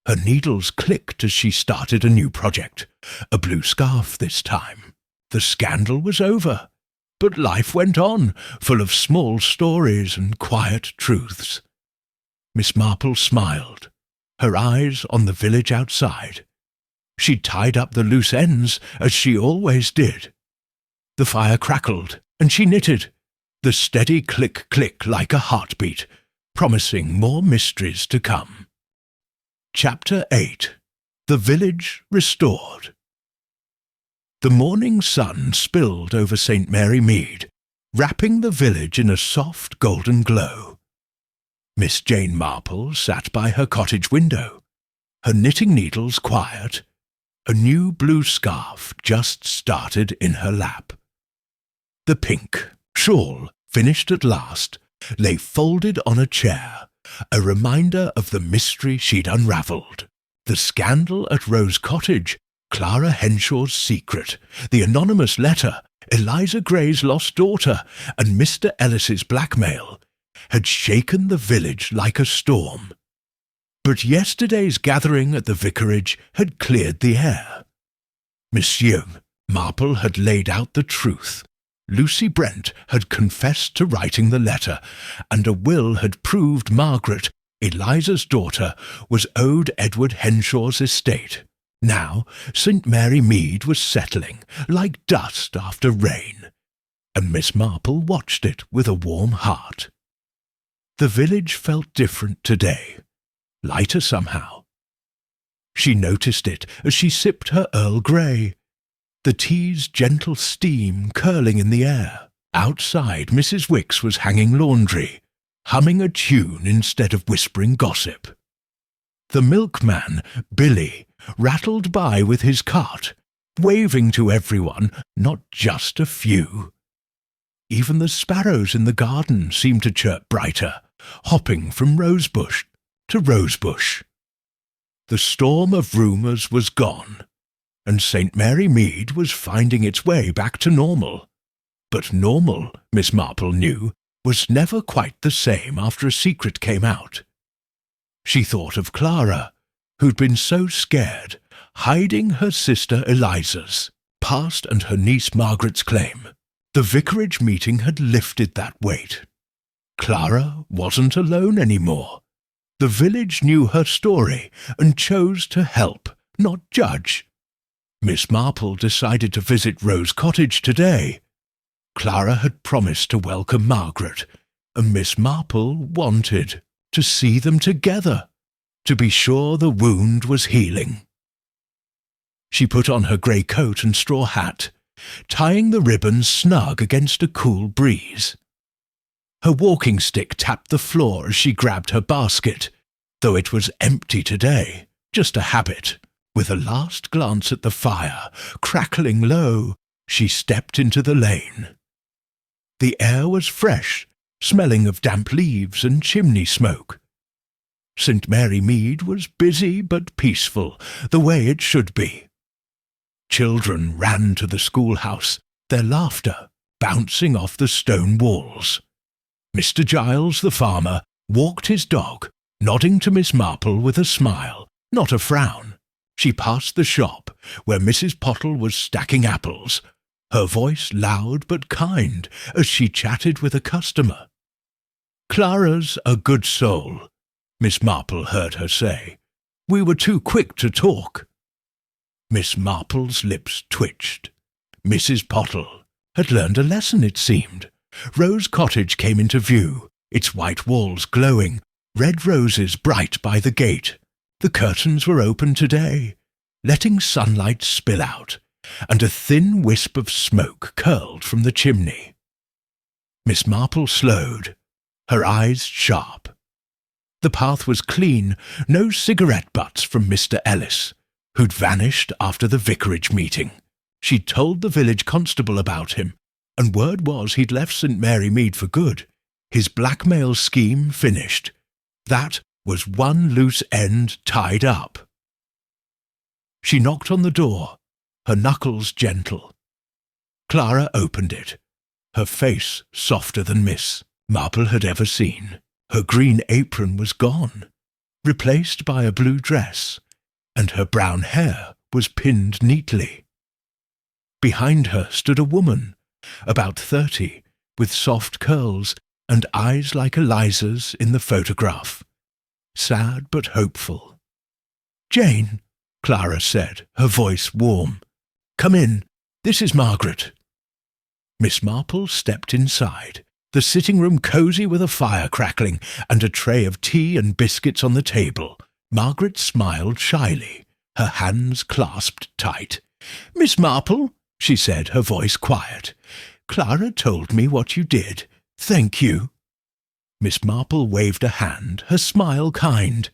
Her needles clicked as she started a new project, a blue scarf this time. The scandal was over, but life went on, full of small stories and quiet truths. Miss Marple smiled, her eyes on the village outside. She tied up the loose ends, as she always did. The fire crackled, and she knitted, the steady click-click like a heartbeat, promising more mysteries to come. Chapter 8. The Village Restored. The morning sun spilled over St. Mary Mead, wrapping the village in a soft golden glow. Miss Jane Marple sat by her cottage window, her knitting needles quiet, a new blue scarf just started in her lap. The pink shawl, finished at last, lay folded on a chair, a reminder of the mystery she'd unravelled. The scandal at Rose Cottage, Clara Henshaw's secret, the anonymous letter, Eliza Gray's lost daughter, and Mr. Ellis's blackmail had shaken the village like a storm. But yesterday's gathering at the vicarage had cleared the air. Monsieur Marple had laid out the truth. Lucy Brent had confessed to writing the letter, and a will had proved Margaret, Eliza's daughter, was owed Edward Henshaw's estate. Now St. Mary Mead was settling, like dust after rain, and Miss Marple watched it with a warm heart. The village felt different today, lighter somehow. She noticed it as she sipped her Earl Grey, the tea's gentle steam curling in the air. Outside, Mrs. Wicks was hanging laundry, humming a tune instead of whispering gossip. The milkman, Billy, rattled by with his cart, waving to everyone, not just a few. Even the sparrows in the garden seemed to chirp brighter, hopping from rosebush to rosebush. The storm of rumours was gone, and St. Mary Mead was finding its way back to normal. But normal, Miss Marple knew, was never quite the same after a secret came out. She thought of Clara, who'd been so scared, hiding her sister Eliza's past and her niece Margaret's claim. The vicarage meeting had lifted that weight. Clara wasn't alone anymore. The village knew her story and chose to help, not judge. Miss Marple decided to visit Rose Cottage today. Clara had promised to welcome Margaret, and Miss Marple wanted to see them together, to be sure the wound was healing. She put on her grey coat and straw hat, tying the ribbons snug against a cool breeze. Her walking stick tapped the floor as she grabbed her basket, though it was empty today, just a habit. With a last glance at the fire, crackling low, she stepped into the lane. The air was fresh, smelling of damp leaves and chimney smoke. St. Mary Mead was busy but peaceful, the way it should be. Children ran to the schoolhouse, their laughter bouncing off the stone walls. Mr. Giles, the farmer, walked his dog, nodding to Miss Marple with a smile, not a frown. She passed the shop, where Mrs. Pottle was stacking apples, her voice loud but kind as she chatted with a customer. "Clara's a good soul," Miss Marple heard her say. "We were too quick to talk." Miss Marple's lips twitched. Mrs. Pottle had learned a lesson, it seemed. Rose Cottage came into view, its white walls glowing, red roses bright by the gate. The curtains were open today, letting sunlight spill out, and a thin wisp of smoke curled from the chimney. Miss Marple slowed, her eyes sharp. The path was clean, no cigarette butts from Mr. Ellis, who'd vanished after the vicarage meeting. She'd told the village constable about him, and word was he'd left St. Mary Mead for good, his blackmail scheme finished. That was one loose end tied up. She knocked on the door, her knuckles gentle. Clara opened it, her face softer than Miss Marple had ever seen. Her green apron was gone, replaced by a blue dress, and her brown hair was pinned neatly. Behind her stood a woman, about 30, with soft curls and eyes like Eliza's in the photograph. Sad but hopeful. "Jane," Clara said, her voice warm. "Come in. This is Margaret." Miss Marple stepped inside, the sitting room cosy with a fire crackling and a tray of tea and biscuits on the table. Margaret smiled shyly, her hands clasped tight. "Miss Marple," she said, her voice quiet, "Clara told me what you did. Thank you." Miss Marple waved a hand, her smile kind.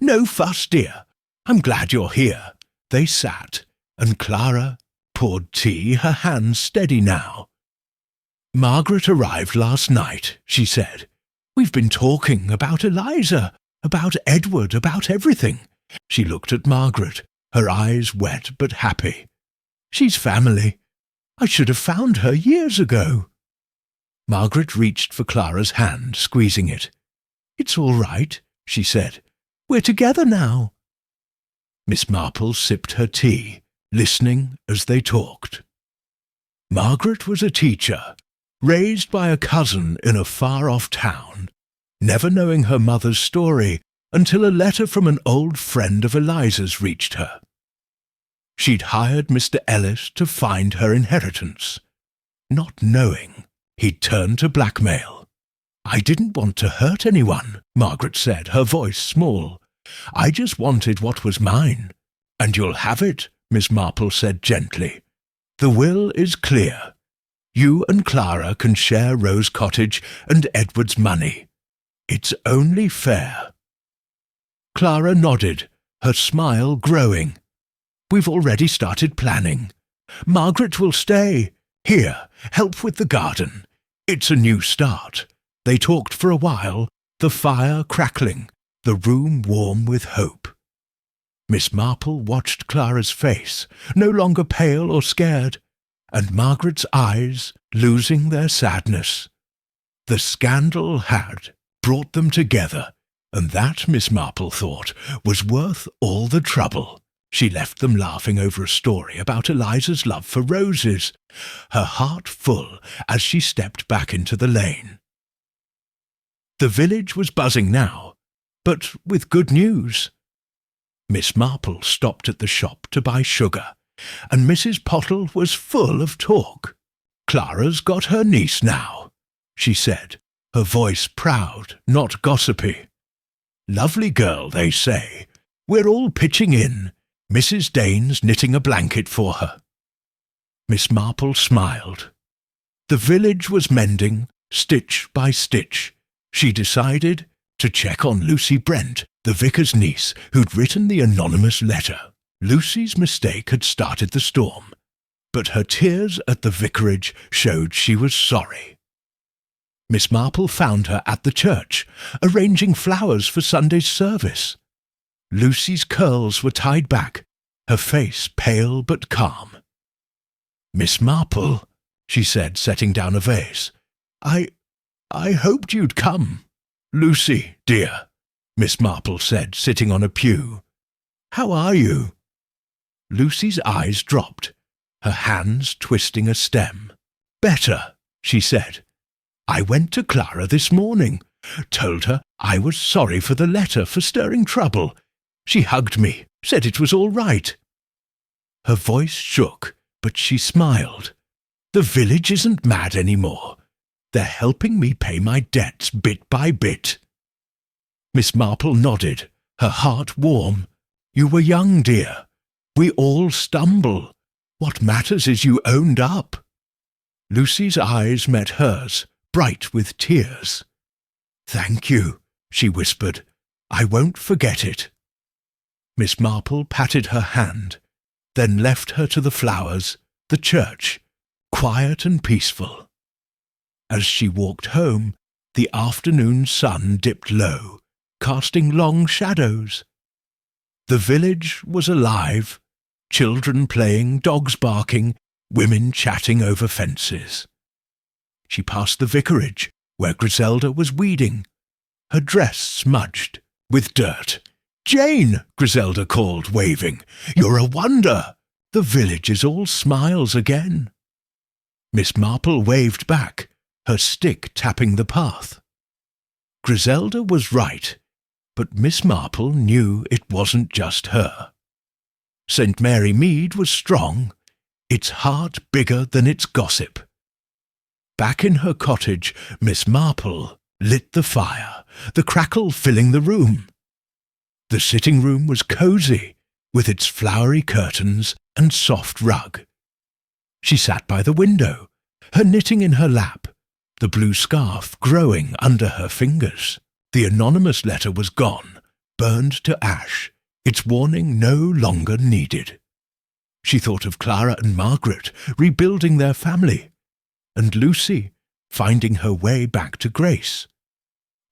"No fuss, dear. I'm glad you're here." They sat, and Clara poured tea, her hands steady now. "Margaret arrived last night," she said. "We've been talking about Eliza, about Edward, about everything." She looked at Margaret, her eyes wet but happy. "She's family. I should have found her years ago." Margaret reached for Clara's hand, squeezing it. "It's all right," she said. "We're together now." Miss Marple sipped her tea, listening as they talked. Margaret was a teacher, raised by a cousin in a far-off town, never knowing her mother's story until a letter from an old friend of Eliza's reached her. She'd hired Mr. Ellis to find her inheritance, not knowing he'd turned to blackmail. "I didn't want to hurt anyone," Margaret said, her voice small. "I just wanted what was mine." "And you'll have it," Miss Marple said gently. "The will is clear. You and Clara can share Rose Cottage and Edward's money. It's only fair." Clara nodded, her smile growing. "We've already started planning. Margaret will stay. Here, help with the garden. It's a new start." They talked for a while, the fire crackling, the room warm with hope. Miss Marple watched Clara's face, no longer pale or scared, and Margaret's eyes losing their sadness. The scandal had brought them together, and that, Miss Marple thought, was worth all the trouble. She left them laughing over a story about Eliza's love for roses, her heart full as she stepped back into the lane. The village was buzzing now, but with good news. Miss Marple stopped at the shop to buy sugar, and Mrs. Pottle was full of talk. Clara's got her niece now," she said, her voice proud, not gossipy. "Lovely girl, they say. We're all pitching in. Mrs. Dane's knitting a blanket for her." Miss Marple smiled. The village was mending, stitch by stitch. She decided to check on Lucy Brent, the vicar's niece, who'd written the anonymous letter. Lucy's mistake had started the storm, but her tears at the vicarage showed she was sorry. Miss Marple found her at the church, arranging flowers for Sunday's service. Lucy's curls were tied back, her face pale but calm. "Miss Marple," she said, setting down a vase, I hoped you'd come." "Lucy, dear," Miss Marple said, sitting on a pew. "How are you?" Lucy's eyes dropped, her hands twisting a stem. "Better," she said. "I went to Clara this morning, told her I was sorry for the letter for stirring trouble. She hugged me, said it was all right." Her voice shook, but she smiled. "The village isn't mad anymore. They're helping me pay my debts bit by bit." Miss Marple nodded, her heart warm. "You were young, dear. We all stumble. What matters is you owned up." Lucy's eyes met hers, bright with tears. "Thank you," she whispered. "I won't forget it." Miss Marple patted her hand, then left her to the flowers, the church, quiet and peaceful. As she walked home, the afternoon sun dipped low, casting long shadows. The village was alive, children playing, dogs barking, women chatting over fences. She passed the vicarage, where Griselda was weeding, her dress smudged with dirt. "Jane," Griselda called, waving, "you're a wonder. The village is all smiles again." Miss Marple waved back, her stick tapping the path. Griselda was right, but Miss Marple knew it wasn't just her. St. Mary Mead was strong, its heart bigger than its gossip. Back in her cottage, Miss Marple lit the fire, the crackle filling the room. The sitting room was cosy, with its flowery curtains and soft rug. She sat by the window, her knitting in her lap, the blue scarf growing under her fingers. The anonymous letter was gone, burned to ash, its warning no longer needed. She thought of Clara and Margaret rebuilding their family, and Lucy finding her way back to grace.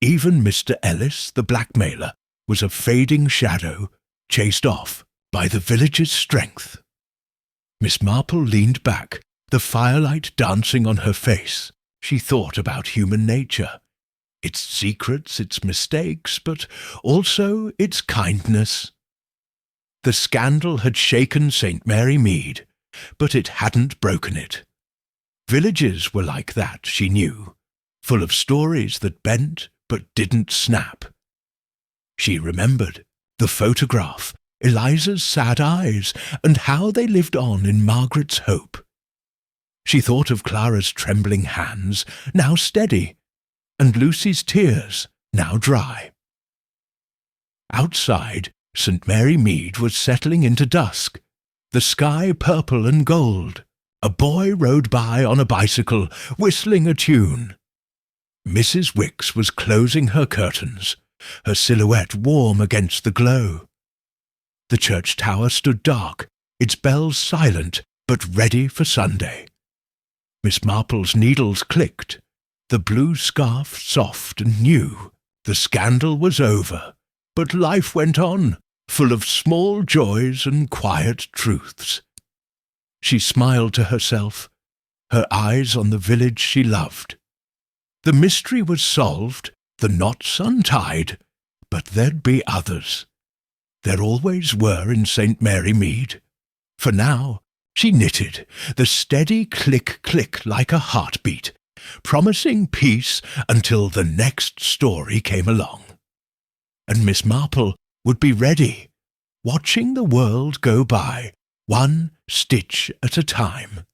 Even Mr. Ellis, the blackmailer, was a fading shadow, chased off by the village's strength. Miss Marple leaned back, the firelight dancing on her face. She thought about human nature, its secrets, its mistakes, but also its kindness. The scandal had shaken St. Mary Mead, but it hadn't broken it. Villages were like that, she knew, full of stories that bent but didn't snap. She remembered the photograph, Eliza's sad eyes, and how they lived on in Margaret's hope. She thought of Clara's trembling hands, now steady, and Lucy's tears, now dry. Outside, St. Mary Mead was settling into dusk, the sky purple and gold. A boy rode by on a bicycle, whistling a tune. Mrs. Wicks was closing her curtains, her silhouette warm against the glow. The church tower stood dark, its bells silent, but ready for Sunday. Miss Marple's needles clicked, the blue scarf soft and new. The scandal was over, but life went on, full of small joys and quiet truths. She smiled to herself, her eyes on the village she loved. The mystery was solved, the knots untied, but there'd be others. There always were in St. Mary Mead. For now, she knitted, the steady click-click like a heartbeat, promising peace until the next story came along. And Miss Marple would be ready, watching the world go by, one stitch at a time.